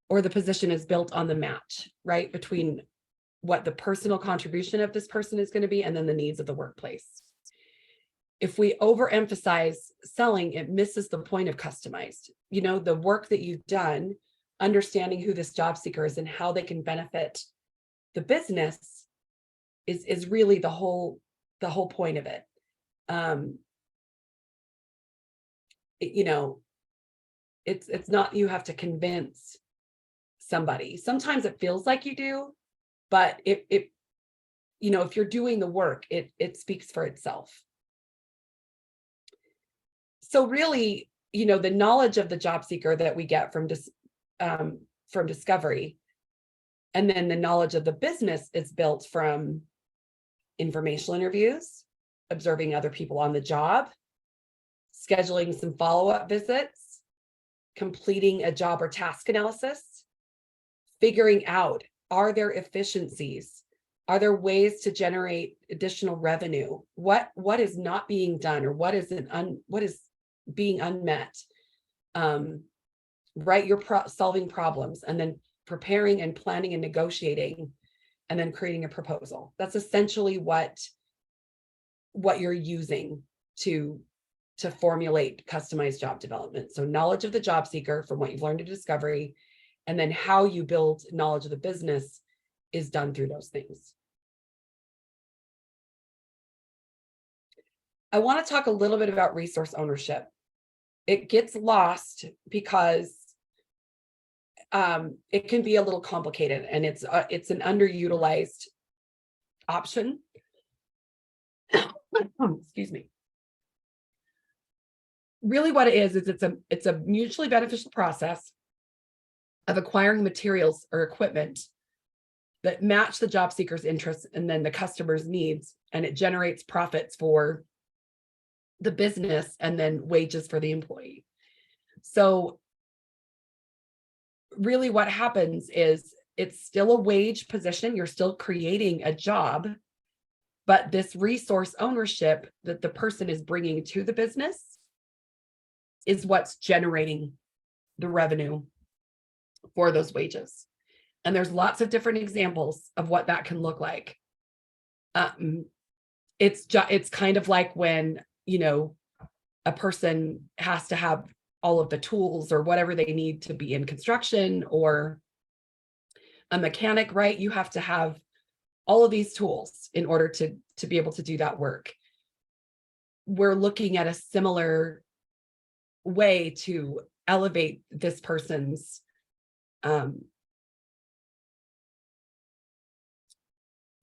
or the position is built on the match, right? Between what the personal contribution of this person is going to be and then the needs of the workplace. If we overemphasize selling, it misses the point of customized. You know, the work that you've done, understanding who this job seeker is and how they can benefit the business is really the whole point of it. You know, it's not you have to convince somebody. Sometimes it feels like you do, but it you know, if you're doing the work, it speaks for itself. So really, you know, the knowledge of the job seeker that we get from discovery, and then the knowledge of the business is built from informational interviews, observing other people on the job, scheduling some follow-up visits, completing a job or task analysis, figuring out, are there efficiencies? Are there ways to generate additional revenue? What is not being done, or what is being unmet? Right, you're solving problems and then preparing and planning and negotiating and then creating a proposal. That's essentially what you're using to formulate customized job development. So knowledge of the job seeker from what you've learned in discovery, and then how you build knowledge of the business is done through those things. I want to talk a little bit about resource ownership. It gets lost because it can be a little complicated, and it's an underutilized option. Excuse me. Really what it is it's a mutually beneficial process of acquiring materials or equipment that match the job seeker's interests and then the customer's needs, and it generates profits for the business and then wages for the employee. So really what happens is it's still a wage position, you're still creating a job, but this resource ownership that the person is bringing to the business is what's generating the revenue for those wages. And there's lots of different examples of what that can look like. It's kind of like when, you know, a person has to have all of the tools or whatever they need to be in construction, or a mechanic, right? You have to have all of these tools in order to be able to do that work. We're looking at a similar way to elevate this person's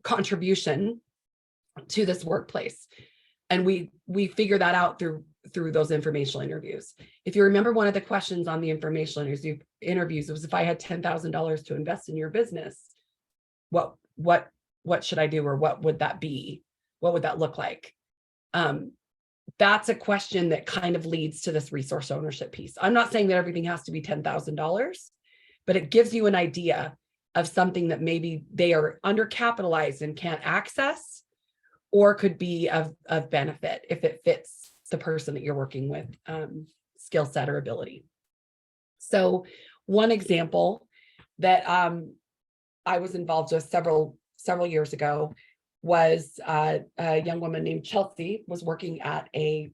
contribution to this workplace. And we figure that out through those informational interviews. If you remember, one of the questions on the informational interviews was, if I had $10,000 to invest in your business, what should I do, or what would that be? What would that look like? That's a question that kind of leads to this resource ownership piece. I'm not saying that everything has to be $10,000, but it gives you an idea of something that maybe they are undercapitalized and can't access, or could be of benefit if it fits the person that you're working with, skill set or ability. So one example that I was involved with several years ago was a young woman named Chelsea was working at a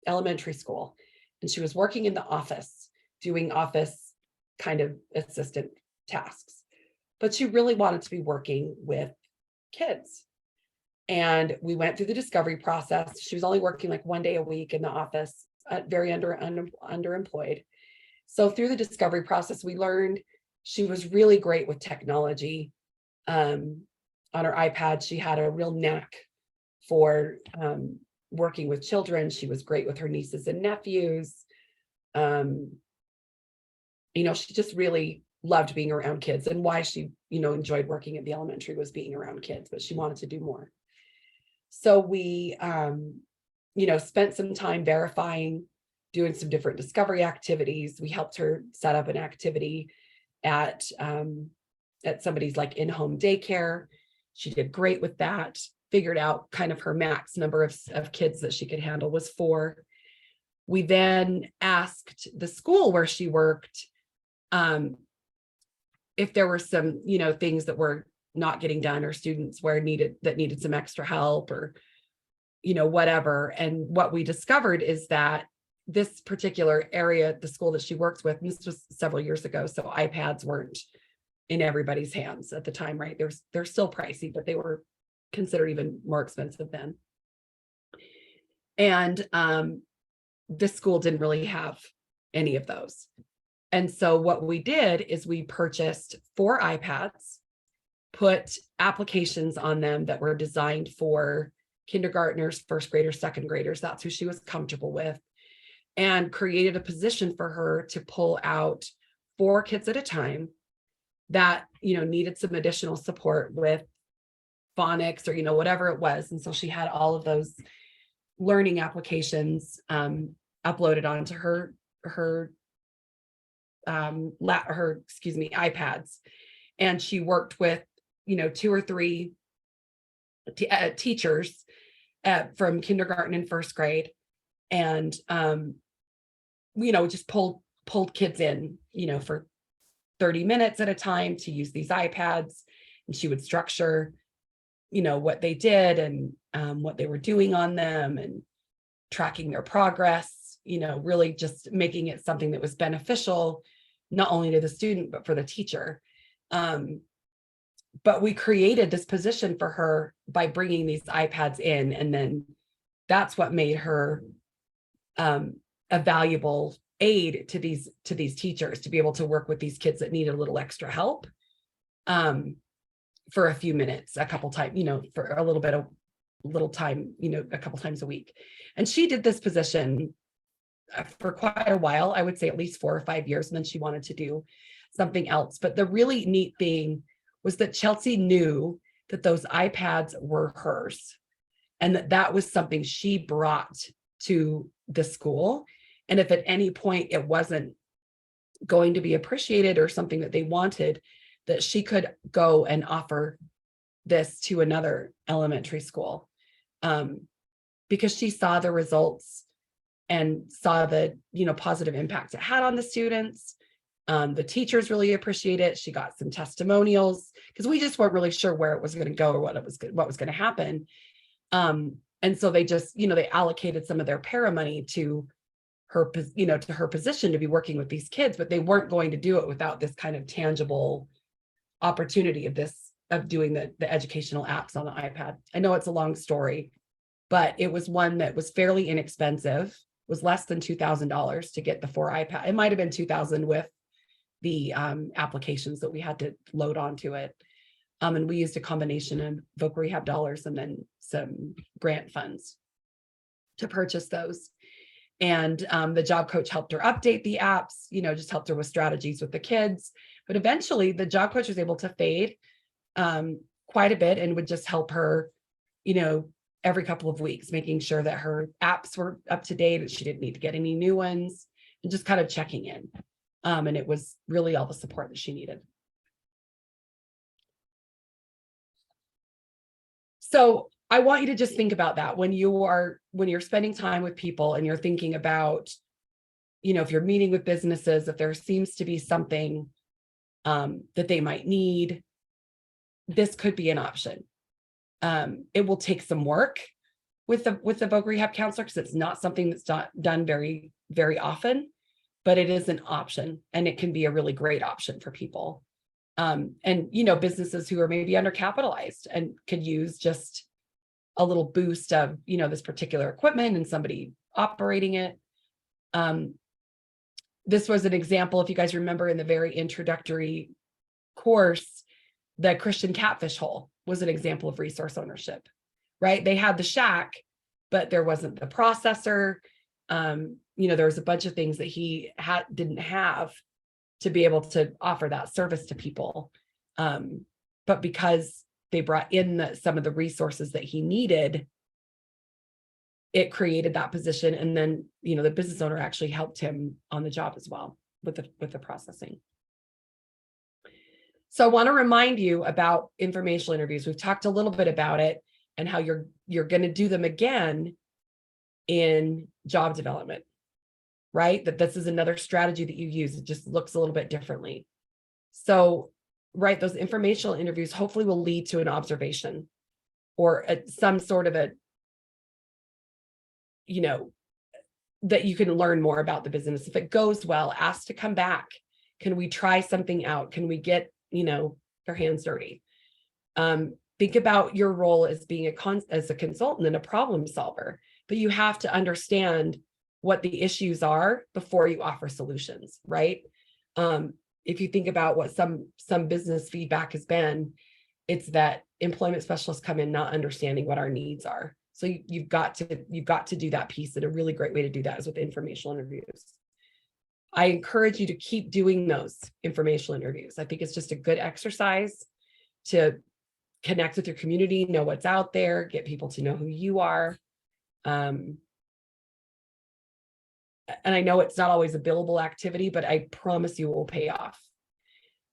elementary school, and she was working in the office, doing office kind of assistant tasks, but she really wanted to be working with kids. And we went through the discovery process. She was only working like one day a week in the office, very underemployed. So through the discovery process, we learned she was really great with technology. On her iPad, she had a real knack for working with children. She was great with her nieces and nephews. You know, she just really loved being around kids, and why she, enjoyed working at the elementary was being around kids, but she wanted to do more. So we, spent some time verifying, doing some different discovery activities. We helped her set up an activity at somebody's like in-home daycare. She did great with that, figured out kind of her max number of kids that she could handle was 4. We then asked the school where she worked if there were some, things that were not getting done, or students needed some extra help, or, whatever. And what we discovered is that this particular area, the school that she works with, and this was several years ago, so iPads weren't in everybody's hands at the time, right? They're still pricey, but they were considered even more expensive then. And this school didn't really have any of those. And so what we did is we purchased 4 iPads, put applications on them that were designed for kindergartners, first graders, second graders. That's who she was comfortable with, and created a position for her to pull out 4 kids at a time that, needed some additional support with phonics or, whatever it was. And so she had all of those learning applications uploaded onto her iPads. And she worked with, 2 or 3 teachers from kindergarten and first grade. And, just pulled kids in, for 30 minutes at a time to use these iPads. And she would structure, what they did and what they were doing on them, and tracking their progress, really just making it something that was beneficial, not only to the student, but for the teacher. But we created this position for her by bringing these iPads in. And then that's what made her a valuable aid to these teachers, to be able to work with these kids that needed a little extra help for a few minutes, a couple times, for a little time, a couple times a week. And she did this position for quite a while, I would say at least 4 or 5 years. And then she wanted to do something else. But the really neat thing was that Chelsea knew that those iPads were hers, and that was something she brought to the school. And if at any point it wasn't going to be appreciated or something that they wanted, that she could go and offer this to another elementary school, because she saw the results and saw the positive impact it had on the students. The teachers really appreciate it. She got some testimonials, because we just weren't really sure where it was going to go or what was going to happen. And so they just, they allocated some of their para money to her, to her position to be working with these kids, but they weren't going to do it without this kind of tangible opportunity of doing the educational apps on the iPad. I know it's a long story, but it was one that was fairly inexpensive, was less than $2,000 to get the 4 iPad. It might've been 2,000 with the applications that we had to load onto it. And we used a combination of voc rehab dollars and then some grant funds to purchase those. And the job coach helped her update the apps, just helped her with strategies with the kids. But eventually the job coach was able to fade quite a bit and would just help her, every couple of weeks, making sure that her apps were up to date and she didn't need to get any new ones, and just kind of checking in. And it was really all the support that she needed. So I want you to just think about that when you're spending time with people and you're thinking about, if you're meeting with businesses, if there seems to be something that they might need, this could be an option. It will take some work with the voc rehab counselor, because it's not something that's done very, very often, but it is an option, and it can be a really great option for people. And, businesses who are maybe undercapitalized and could use just a little boost of, this particular equipment and somebody operating it. This was an example, if you guys remember in the very introductory course, the Christian catfish hole was an example of resource ownership, right? They had the shack, but there wasn't the processor. There was a bunch of things that he didn't have to be able to offer that service to people. But because they brought in some of the resources that he needed, it created that position. And then, the business owner actually helped him on the job as well with the processing. So I want to remind you about informational interviews. We've talked a little bit about it and how you're going to do them again in job development, right? That this is another strategy that you use. It just looks a little bit differently. So, right, those informational interviews hopefully will lead to an observation or some sort of that you can learn more about the business. If it goes well, ask to come back. Can we try something out? Can we get, their hands dirty? Think about your role as being as a consultant and a problem solver, but you have to understand what the issues are before you offer solutions, right? If you think about what some business feedback has been, it's that employment specialists come in not understanding what our needs are. So you've got to do that piece, and a really great way to do that is with informational interviews. I encourage you to keep doing those informational interviews. I think it's just a good exercise to connect with your community, know what's out there, get people to know who you are. And I know it's not always a billable activity, but I promise you it will pay off.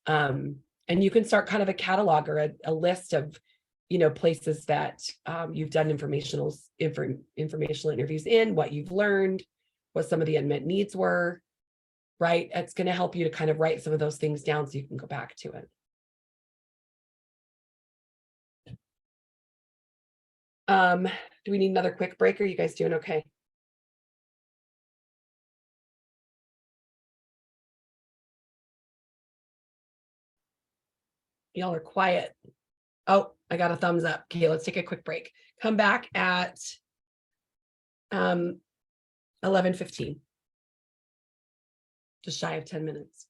And you can start kind of a catalog or a list of, places that you've done informational interviews in, what you've learned, what some of the unmet needs were, right? It's going to help you to kind of write some of those things down so you can go back to it. Do we need another quick break? Or are you guys doing okay? Y'all are quiet. Oh, I got a thumbs up. Okay, let's take a quick break. Come back at 11:15. Just shy of 10 minutes.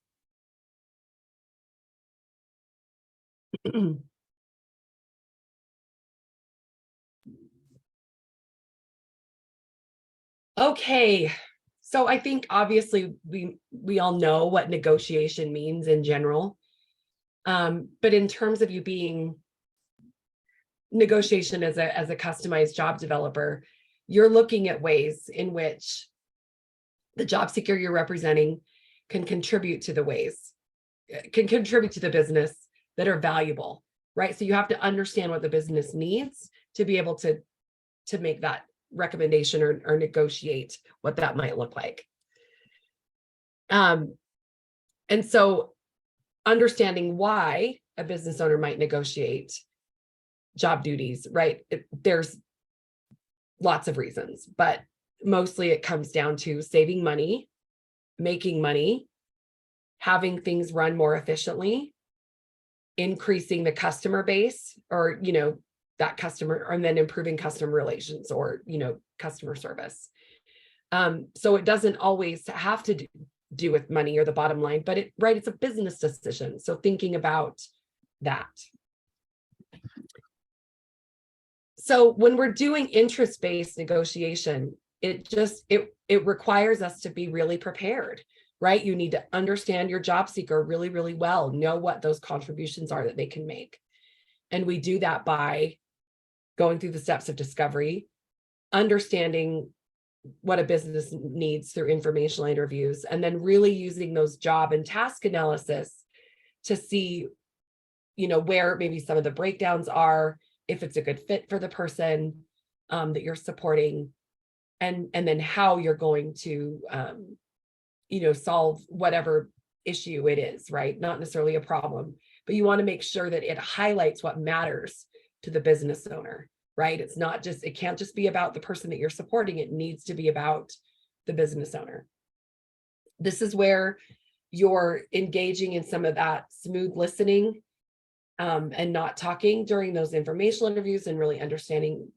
Okay, so I think obviously we all know what negotiation means in general. But in terms of you being negotiation as a customized job developer, you're looking at ways in which the job seeker you're representing can contribute to the business that are valuable, right? So you have to understand what the business needs to be able to make that recommendation or negotiate what that might look like. And so understanding why a business owner might negotiate job duties, right? There's lots of reasons, but mostly it comes down to saving money, making money, having things run more efficiently, increasing the customer base or, that customer, and then improving customer relations or, customer service. So it doesn't always have to do with money or the bottom line, but it's a business decision. So thinking about that. So when we're doing interest-based negotiation, it requires us to be really prepared, right? You need to understand your job seeker really, really well, know what those contributions are that they can make. And we do that by going through the steps of discovery, understanding what a business needs through informational interviews, and then really using those job and task analysis to see, where maybe some of the breakdowns are, if it's a good fit for the person that you're supporting, and then how you're going to, solve whatever issue it is, right? Not necessarily a problem, but you want to make sure that it highlights what matters to the business owner, right? It can't just be about the person that you're supporting. It needs to be about the business owner. This is where you're engaging in some of that smooth listening and not talking during those informational interviews and really understanding,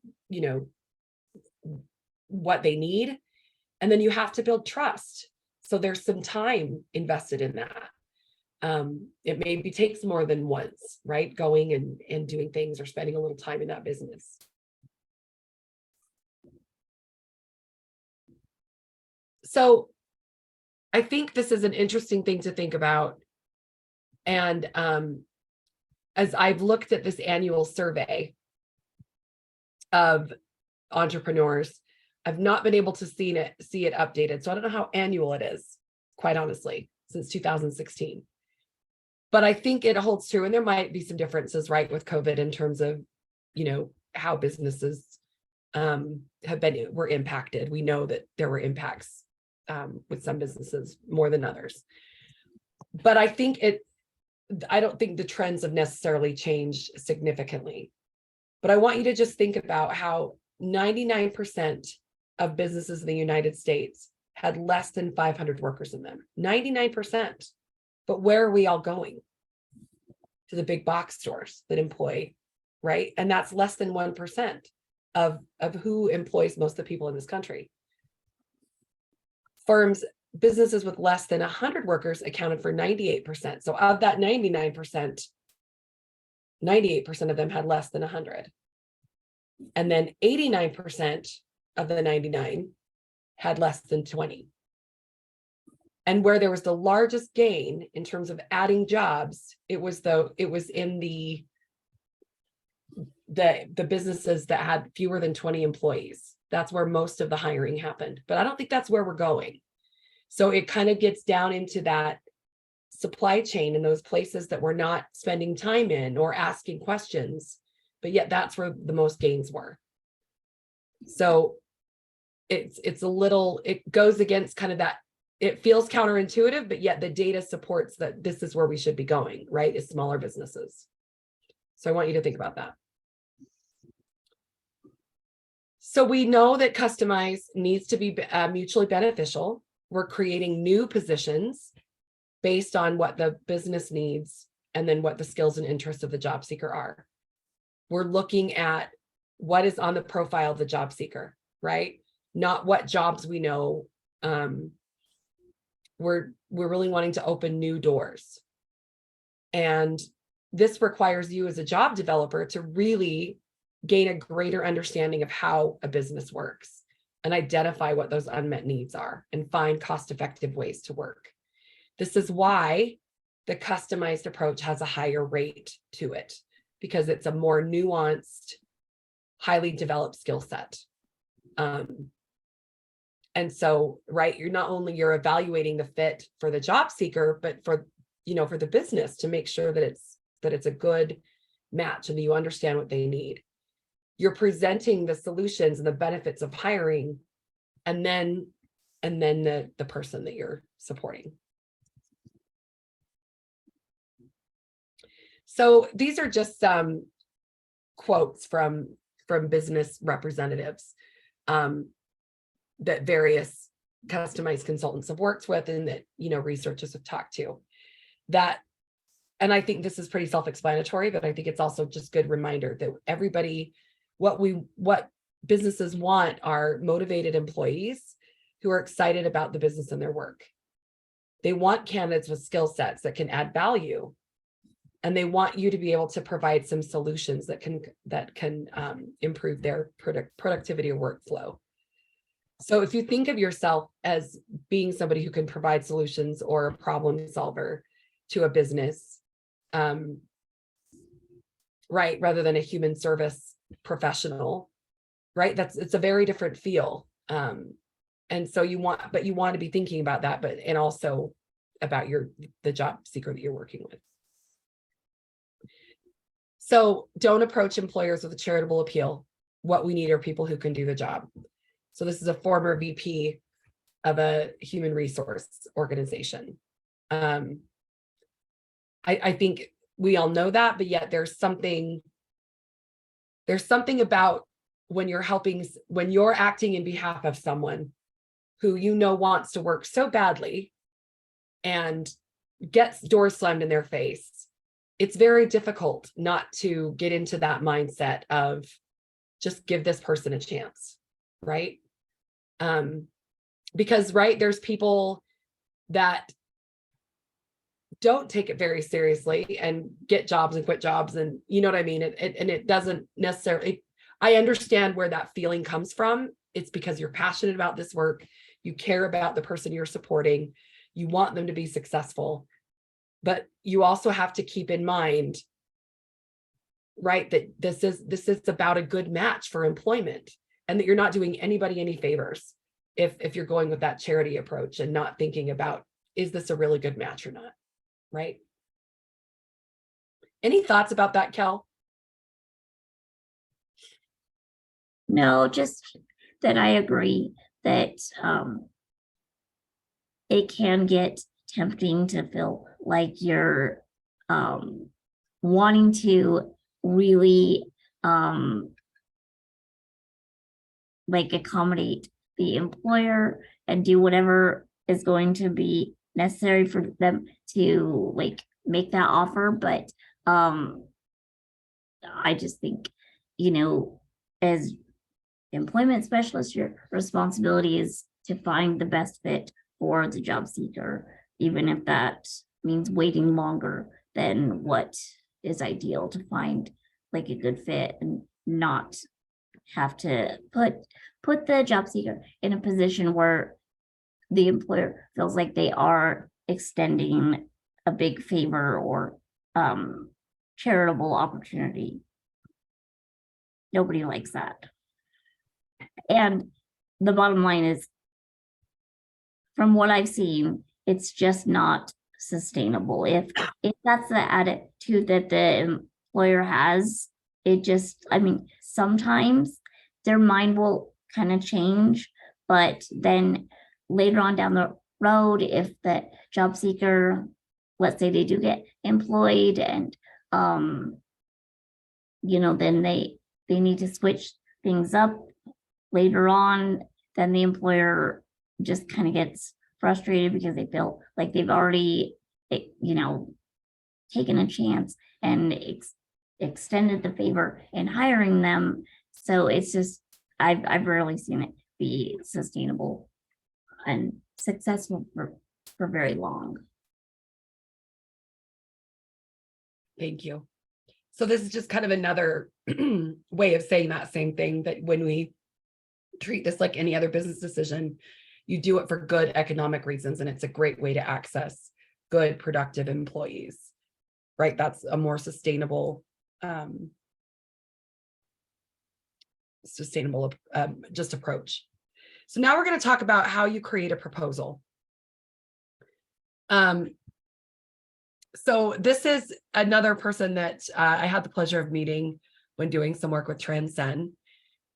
what they need. And then you have to build trust. So there's some time invested in that. It maybe takes more than once, right? Going and doing things or spending a little time in that business. So I think this is an interesting thing to think about. And as I've looked at this annual survey of entrepreneurs, I've not been able to see it updated. So I don't know how annual it is, quite honestly, since 2016. But I think it holds true. And there might be some differences, right, with COVID in terms of, how businesses were impacted. We know that there were impacts with some businesses more than others. But I don't think the trends have necessarily changed significantly. But I want you to just think about how 99% of businesses in the United States had less than 500 workers in them. 99%. But where are we all going? To the big box stores that employ, right? And that's less than 1% of who employs most of the people in this country. Businesses with less than 100 workers accounted for 98%. So of that 99%, 98% of them had less than 100. And then 89% of the 99 had less than 20. And where there was the largest gain in terms of adding jobs, it was in the businesses that had fewer than 20 employees. That's where most of the hiring happened. But I don't think that's where we're going. So it kind of gets down into that supply chain and those places that we're not spending time in or asking questions, but yet that's where the most gains were. So it goes against kind of that. It feels counterintuitive, but yet the data supports that this is where we should be going, right? Is smaller businesses. So I want you to think about that. So we know that customize needs to be mutually beneficial. We're creating new positions based on what the business needs and then what the skills and interests of the job seeker are. We're looking at what is on the profile of the job seeker, right? Not what jobs we know. We're really wanting to open new doors. And this requires you as a job developer to really gain a greater understanding of how a business works and identify what those unmet needs are and find cost-effective ways to work. This is why the customized approach has a higher rate to it, because it's a more nuanced, highly developed skill set. And so, right, you're evaluating the fit for the job seeker, but for the business to make sure that it's a good match and that you understand what they need. You're presenting the solutions and the benefits of hiring, and then the person that you're supporting. So these are just some quotes from business representatives that various customized consultants have worked with and that researchers have talked to. And I think this is pretty self-explanatory, but I think it's also just good reminder that everybody, what businesses want are motivated employees who are excited about the business and their work. They want candidates with skill sets that can add value, and they want you to be able to provide some solutions that can improve their productivity or workflow. So if you think of yourself as being somebody who can provide solutions or a problem solver to a business, right, rather than a human service professional, right? It's a very different feel. And so you want to be thinking about that, and also about the job seeker that you're working with. So don't approach employers with a charitable appeal. What we need are people who can do the job. So this is a former VP of a human resource organization. I think we all know that, but yet there's something about when you're acting in behalf of someone who wants to work so badly and gets doors slammed in their face. It's very difficult not to get into that mindset of just give this person a chance, right? Because, right, there's people that don't take it very seriously and get jobs and quit jobs, and you know what I mean? And it doesn't necessarily, I understand where that feeling comes from. It's because you're passionate about this work, you care about the person you're supporting, You want them to be successful, but you also have to keep in mind, right, that this is about a good match for employment, and that you're not doing anybody any favors if you're going with that charity approach and not thinking about, is this a really good match or not, right? Any thoughts about that, Kel? No, just that I agree that it can get tempting to feel like you're wanting to really like accommodate the employer and do whatever is going to be necessary for them to like make that offer. But I just think, as employment specialist, your responsibility is to find the best fit for the job seeker, even if that means waiting longer than what is ideal to find like a good fit, and not have to put the job seeker in a position where the employer feels like they are extending a big favor or charitable opportunity. Nobody likes that. And the bottom line is, from what I've seen, it's just not sustainable. If that's the attitude that the employer has, it just, I mean, sometimes their mind will kind of change, but then later on down the road, if the job seeker, let's say they do get employed and then they need to switch things up later on, then the employer just kind of gets frustrated because they feel like they've already taken a chance and extended the favor in hiring them. So it's just, I've rarely seen it be sustainable and successful for very long. Thank you. So this is just kind of another way of saying that same thing, that when we treat this like any other business decision, you do it for good economic reasons, and it's a great way to access good, productive employees, right? That's a more sustainable just approach. So now we're going to talk about how you create a proposal. So this is another person that I had the pleasure of meeting when doing some work with Transcend.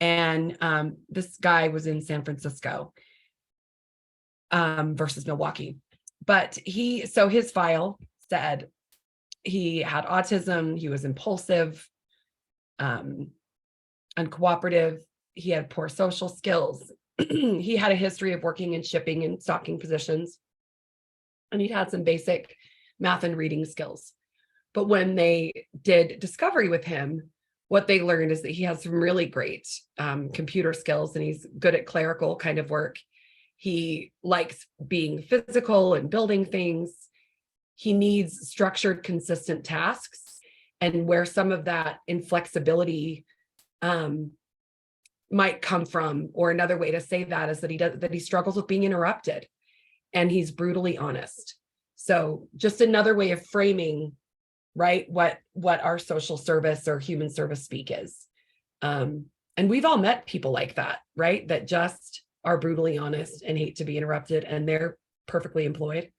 And this guy was in San Francisco versus Milwaukee. But his file said he had autism, he was impulsive, uncooperative, he had poor social skills. He had a history of working in shipping and stocking positions, and he'd had some basic math and reading skills. But when they did discovery with him, what they learned is that he has some really great computer skills, and he's good at clerical kind of work. He likes being physical and building things. He needs structured, consistent tasks, and where some of that inflexibility might come from, or another way to say that is that he struggles with being interrupted, and he's brutally honest. So just another way of framing, right, what our social service or human service speak is. And we've all met people like that, right, that just are brutally honest and hate to be interrupted, and they're perfectly employed,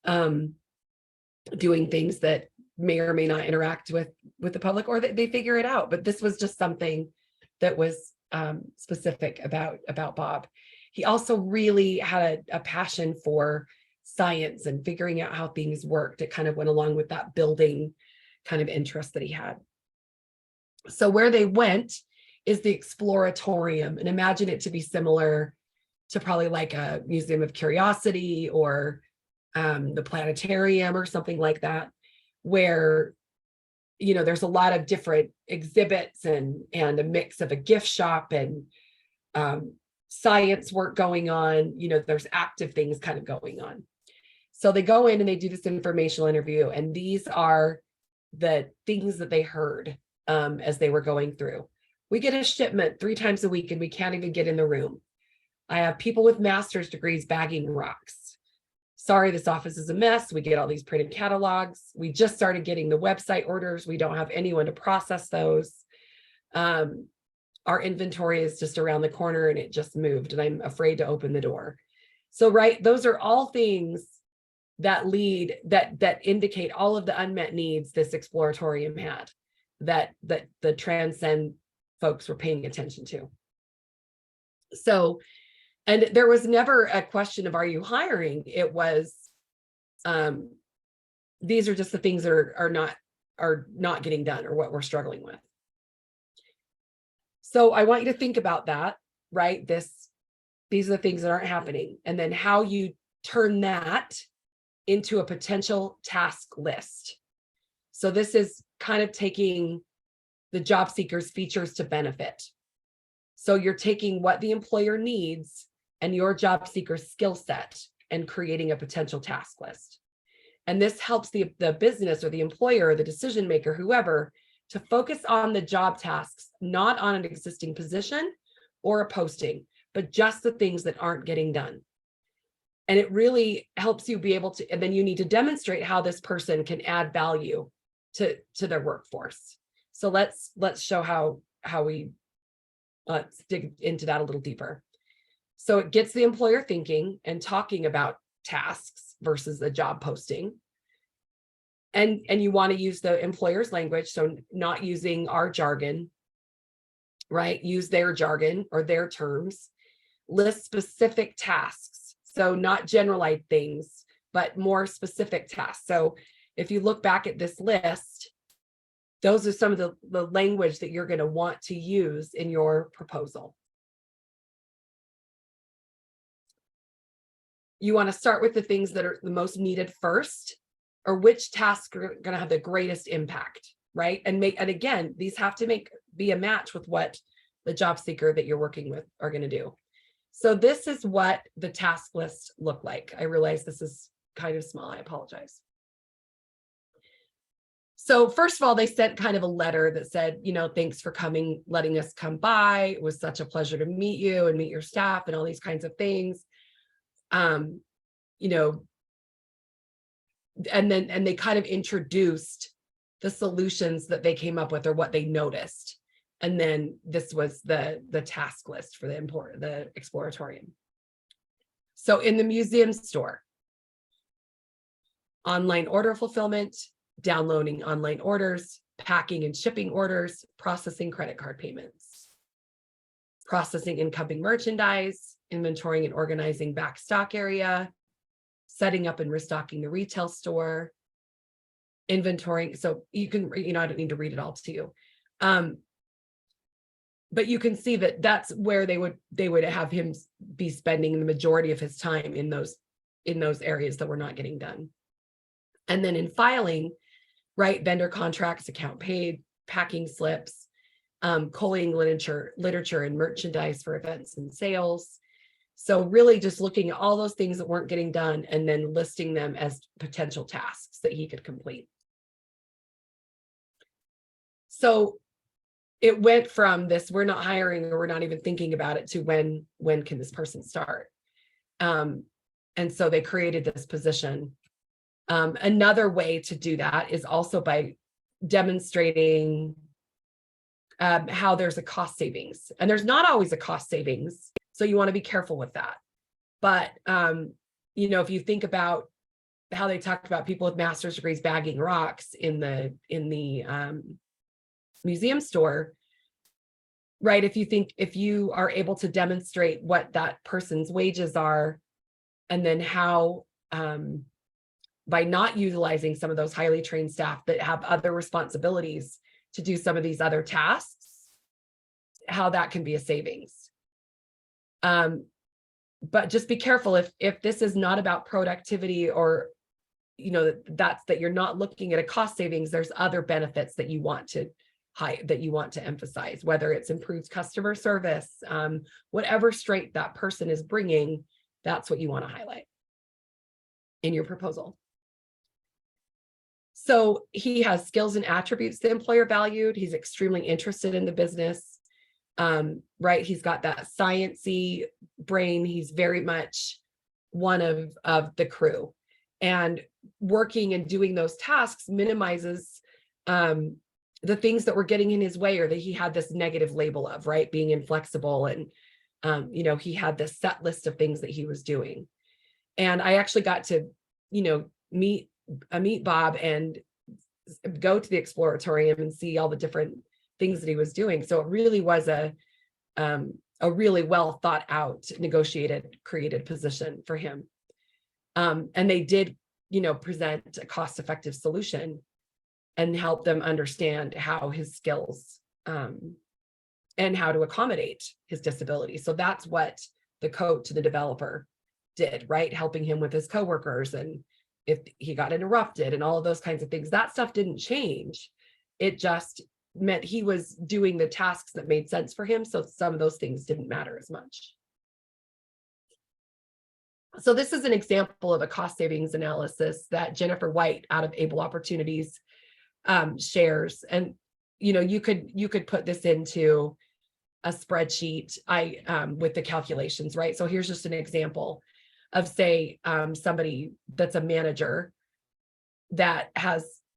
doing things that may or may not interact with the public, or that they figure it out. But this was just something that was specific about Bob. He also really had a passion for science and figuring out how things worked. It kind of went along with that building kind of interest that he had. So where they went is the Exploratorium, and imagine it to be similar to probably like a Museum of Curiosity or the planetarium or something like that, where there's a lot of different exhibits and a mix of a gift shop and science work going on. There's active things kind of going on. So they go in and they do this informational interview, and these are the things that they heard as they were going through. We get a shipment 3 times a week and we can't even get in the room. I have people with master's degrees bagging rocks. sorry, this office is a mess. We get all these printed catalogs. We just started getting the website orders. We don't have anyone to process those. Our inventory is just around the corner and it just moved and I'm afraid to open the door. So, right, those are all things that lead, that indicate all of the unmet needs this exploratorium had, that the Transcend folks were paying attention to. So, and there was never a question of, are you hiring? It was, these are just the things that are not getting done, or what we're struggling with. So I want you to think about that, right? These are the things that aren't happening, and then how you turn that into a potential task list. So this is kind of taking the job seeker's features to benefit. So you're taking what the employer needs and your job seeker's skill set and creating a potential task list. And this helps the business or the employer or the decision maker, whoever, to focus on the job tasks, not on an existing position or a posting, but just the things that aren't getting done. And it really helps you be able to, and then you need to demonstrate how this person can add value to their workforce. So let's show how we, let's dig into that a little deeper. So it gets the employer thinking and talking about tasks versus the job posting. And you want to use the employer's language, so not using our jargon, right? Use their jargon or their terms. List specific tasks. So not generalized things, but more specific tasks. So if you look back at this list, those are some of the language that you're going to want to use in your proposal. You want to start with the things that are the most needed first, or which tasks are going to have the greatest impact, right? And again, these have to be a match with what the job seeker that you're working with are going to do. So this is what the task list look like. I realize this is kind of small. I apologize. So first of all, they sent kind of a letter that said, thanks for coming, letting us come by. It was such a pleasure to meet you and meet your staff and all these kinds of things. And they kind of introduced the solutions that they came up with or what they noticed. And then this was the task list for the exploratorium. So in the museum store, online order fulfillment, downloading online orders, packing and shipping orders, processing credit card payments, processing incoming merchandise, inventorying and organizing back stock area, setting up and restocking the retail store, inventorying. So you can, I don't need to read it all to you. But you can see that that's where they would have him be spending the majority of his time in those areas that were not getting done. And then in filing, right, vendor contracts, account paid, packing slips, collating literature and merchandise for events and sales. So really just looking at all those things that weren't getting done and then listing them as potential tasks that he could complete. So it went from this, we're not hiring or we're not even thinking about it, to when can this person start? And so they created this position. Another way to do that is also by demonstrating how there's a cost savings. And there's not always a cost savings, so you want to be careful with that. But if you think about how they talked about people with master's degrees bagging rocks in the museum store, right? If you are able to demonstrate what that person's wages are, and then how by not utilizing some of those highly trained staff that have other responsibilities to do some of these other tasks, how that can be a savings. But just be careful if this is not about productivity, or that you're not looking at a cost savings. There's other benefits that you want to emphasize, whether it's improved customer service, whatever strength that person is bringing, that's what you want to highlight in your proposal. So he has skills and attributes the employer valued. He's extremely interested in the business, right? He's got that sciencey brain. He's very much one of the crew. And working and doing those tasks minimizes the things that were getting in his way or that he had this negative label of, right? Being inflexible. And, he had this set list of things that he was doing. And I actually got to, meet Bob and go to the Exploratorium and see all the different things that he was doing. So it really was a really well thought out, negotiated, created position for him. And they did, present a cost-effective solution and help them understand how his skills and how to accommodate his disability. So that's what the coach to the developer did, right? Helping him with his coworkers and if he got interrupted and all of those kinds of things. That stuff didn't change. It just meant he was doing the tasks that made sense for him. So some of those things didn't matter as much. So this is an example of a cost savings analysis that Jennifer White out of Able Opportunities shares. And, you could put this into a spreadsheet with the calculations, right? So here's just an example of, say, somebody that's a manager that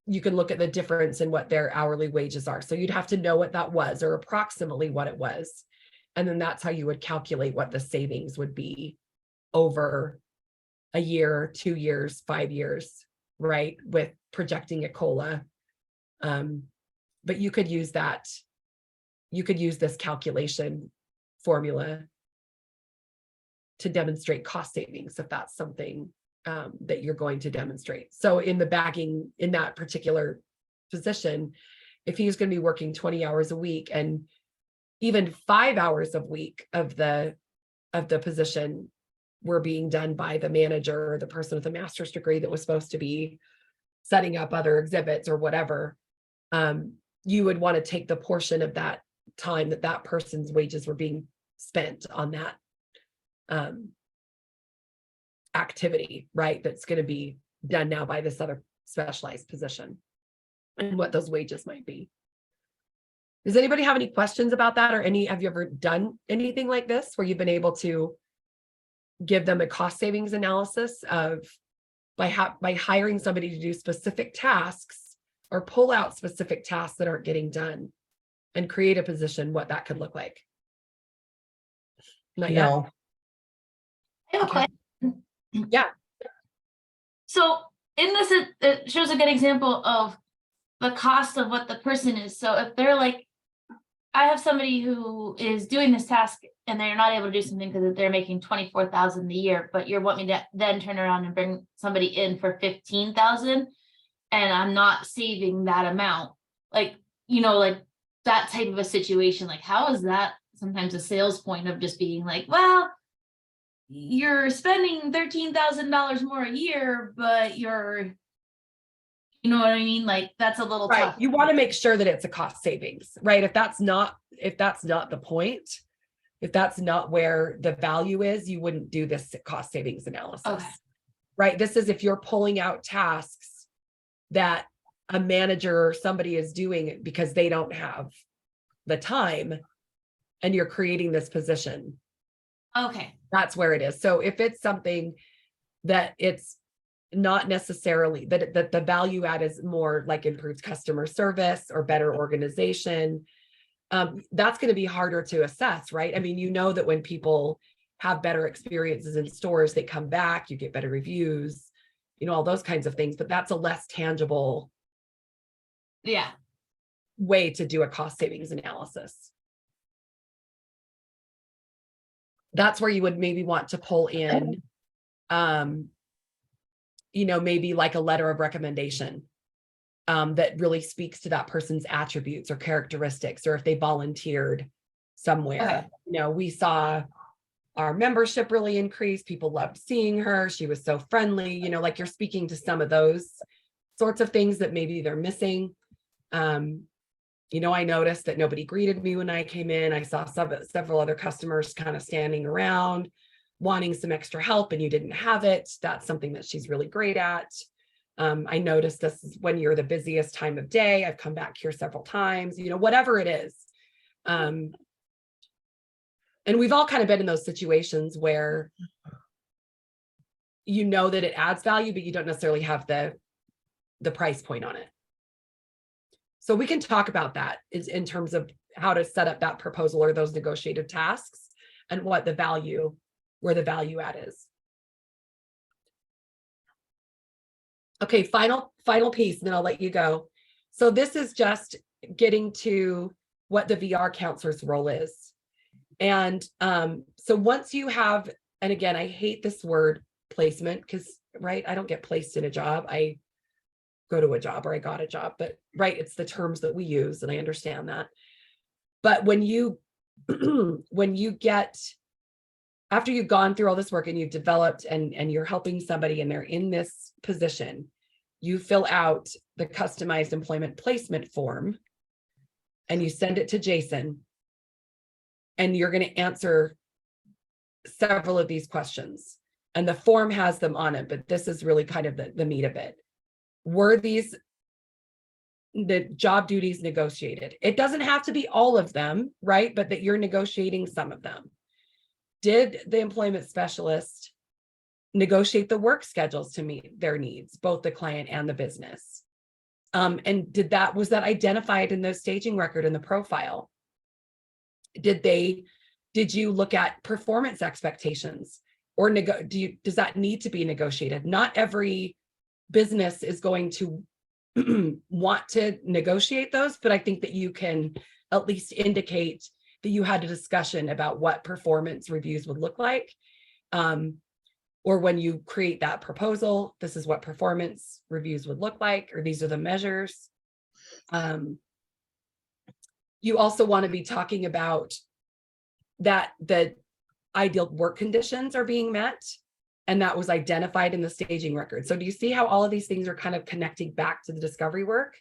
you can look at the difference in what their hourly wages are. So you'd have to know what that was or approximately what it was. And then that's how you would calculate what the savings would be over a year, 2 years, 5 years, right? With projecting a COLA. But you could use that. You could use this calculation formula to demonstrate cost savings if that's something that you're going to demonstrate. So in that particular position, if he's going to be working 20 hours a week and even 5 hours a week of the position were being done by the manager or the person with a master's degree that was supposed to be setting up other exhibits or whatever, you would want to take the portion of that time that person's wages were being spent on that activity, right? That's going to be done now by this other specialized position and what those wages might be. Does anybody have any questions about that, or have you ever done anything like this where you've been able to give them a cost savings analysis of by hiring somebody to do specific tasks or pull out specific tasks that aren't getting done and create a position, what that could look like? Not yet. No. I have a Okay. question. Yeah. So in this, it shows a good example of the cost of what the person is. So if they're like, I have somebody who is doing this task and they're not able to do something because they're making 24,000 a year, but you want me to then turn around and bring somebody in for 15,000 and I'm not saving that amount. Like that type of a situation, like how is that sometimes a sales point of just being like, well, you're spending $13,000 more a year, but you know what I mean? Like that's a little Right. tough. You want to make sure that it's a cost savings, right? If that's not the point, if that's not where the value is, you wouldn't do this cost savings analysis. Okay. Right? This is if you're pulling out tasks that a manager or somebody is doing because they don't have the time and you're creating this position. Okay. That's where it is. So if it's something that it's not necessarily that the value add is more like improved customer service or better organization, that's going to be harder to assess, right? I mean, that when people have better experiences in stores, they come back, you get better reviews, all those kinds of things, but that's a less tangible way to do a cost savings analysis. That's where you would maybe want to pull in, maybe like a letter of recommendation that really speaks to that person's attributes or characteristics, or if they volunteered somewhere. Okay. We saw our membership really increase. People loved seeing her. She was so friendly, like you're speaking to some of those sorts of things that maybe they're missing. I noticed that nobody greeted me when I came in. I saw several other customers kind of standing around wanting some extra help and you didn't have it. That's something that she's really great at. I noticed this is when you're the busiest time of day. I've come back here several times, whatever it is. And we've all kind of been in those situations where you know that it adds value, but you don't necessarily have the price point on it. So we can talk about that is in terms of how to set up that proposal or those negotiated tasks and what the value, where the value add is. Okay, final piece, and then I'll let you go. So this is just getting to what the VR counselor's role is. And so once you have, and again, I hate this word placement because, right, I don't get placed in a job. I go to a job or I got a job, but right, it's the terms that we use and I understand that. But when you, when you get, after you've gone through all this work and you've developed and you're helping somebody and they're in this position, you fill out the customized employment placement form and you send it to Jason. And you're going to answer several of these questions. And the form has them on it, but this is really kind of the meat of it. Were these the job duties negotiated? It doesn't have to be all of them, right? But that you're negotiating some of them. Did the employment specialist negotiate the work schedules to meet their needs, both the client and the business? And was that identified in the staging record in the profile? Did you look at performance expectations or does that need to be negotiated? Not every business is going to want to negotiate those, but I think that you can at least indicate that you had a discussion about what performance reviews would look like. Or when you create that proposal, this is what performance reviews would look like, or these are the measures. You also want to be talking about that the ideal work conditions are being met, and that was identified in the staging record. So do you see how all of these things are kind of connecting back to the discovery work?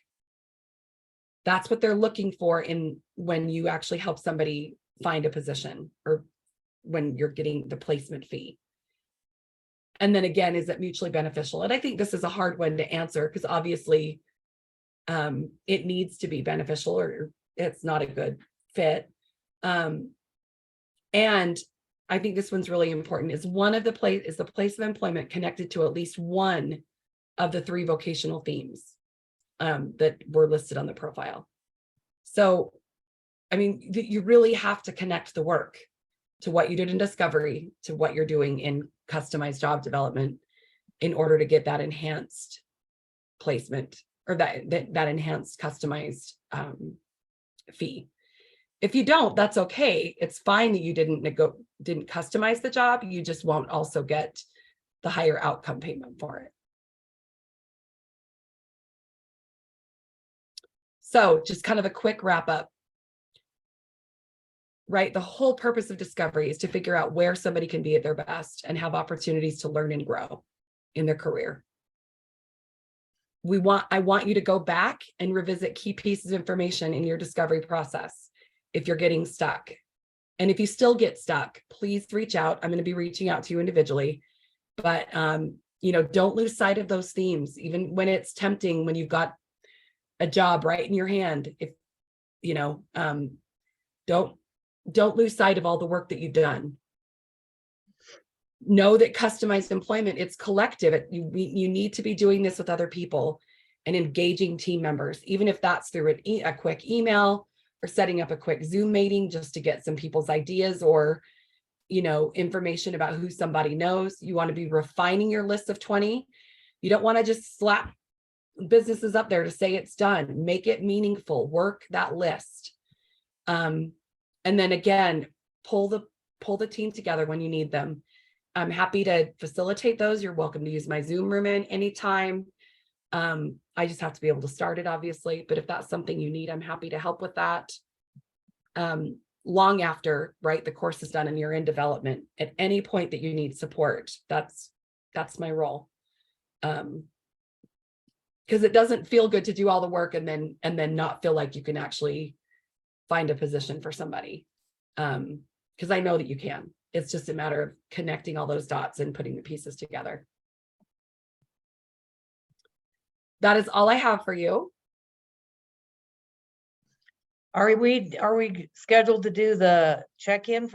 That's what they're looking for in when you actually help somebody find a position or when you're getting the placement fee. And then again, is it mutually beneficial? And I think this is a hard one to answer because obviously it needs to be beneficial or it's not a good fit. And I think this one's really important is the place of employment connected to at least one of the 3 vocational themes that were listed on the profile. So, I mean, you really have to connect the work to what you did in discovery, to what you're doing in customized job development in order to get that enhanced placement or that enhanced customized fee. If you don't, that's okay. It's fine that you didn't customize the job. You just won't also get the higher outcome payment for it. So just kind of a quick wrap up. Right? The whole purpose of discovery is to figure out where somebody can be at their best and have opportunities to learn and grow in their career. I want you to go back and revisit key pieces of information in your discovery process if you're getting stuck. And if you still get stuck, please reach out. I'm going to be reaching out to you individually, but don't lose sight of those themes, even when it's tempting, when you've got a job right in your hand. If don't lose sight of all the work that you've done. Know that customized employment, it's collective. You need to be doing this with other people and engaging team members, even if that's through a quick email or setting up a quick Zoom meeting just to get some people's ideas or, information about who somebody knows. You want to be refining your list of 20. You don't want to just slap businesses up there to say it's done. Make it meaningful. Work that list. And then again, pull the team together when you need them. I'm happy to facilitate those. You're welcome to use my Zoom room anytime. I just have to be able to start it, obviously. But if that's something you need, I'm happy to help with that. Long after, right, the course is done and you're in development, at any point that you need support, that's my role. Because it doesn't feel good to do all the work and then not feel like you can actually find a position for somebody. Because I know that you can. It's just a matter of connecting all those dots and putting the pieces together. That is all I have for you. Are we scheduled to do the check-in for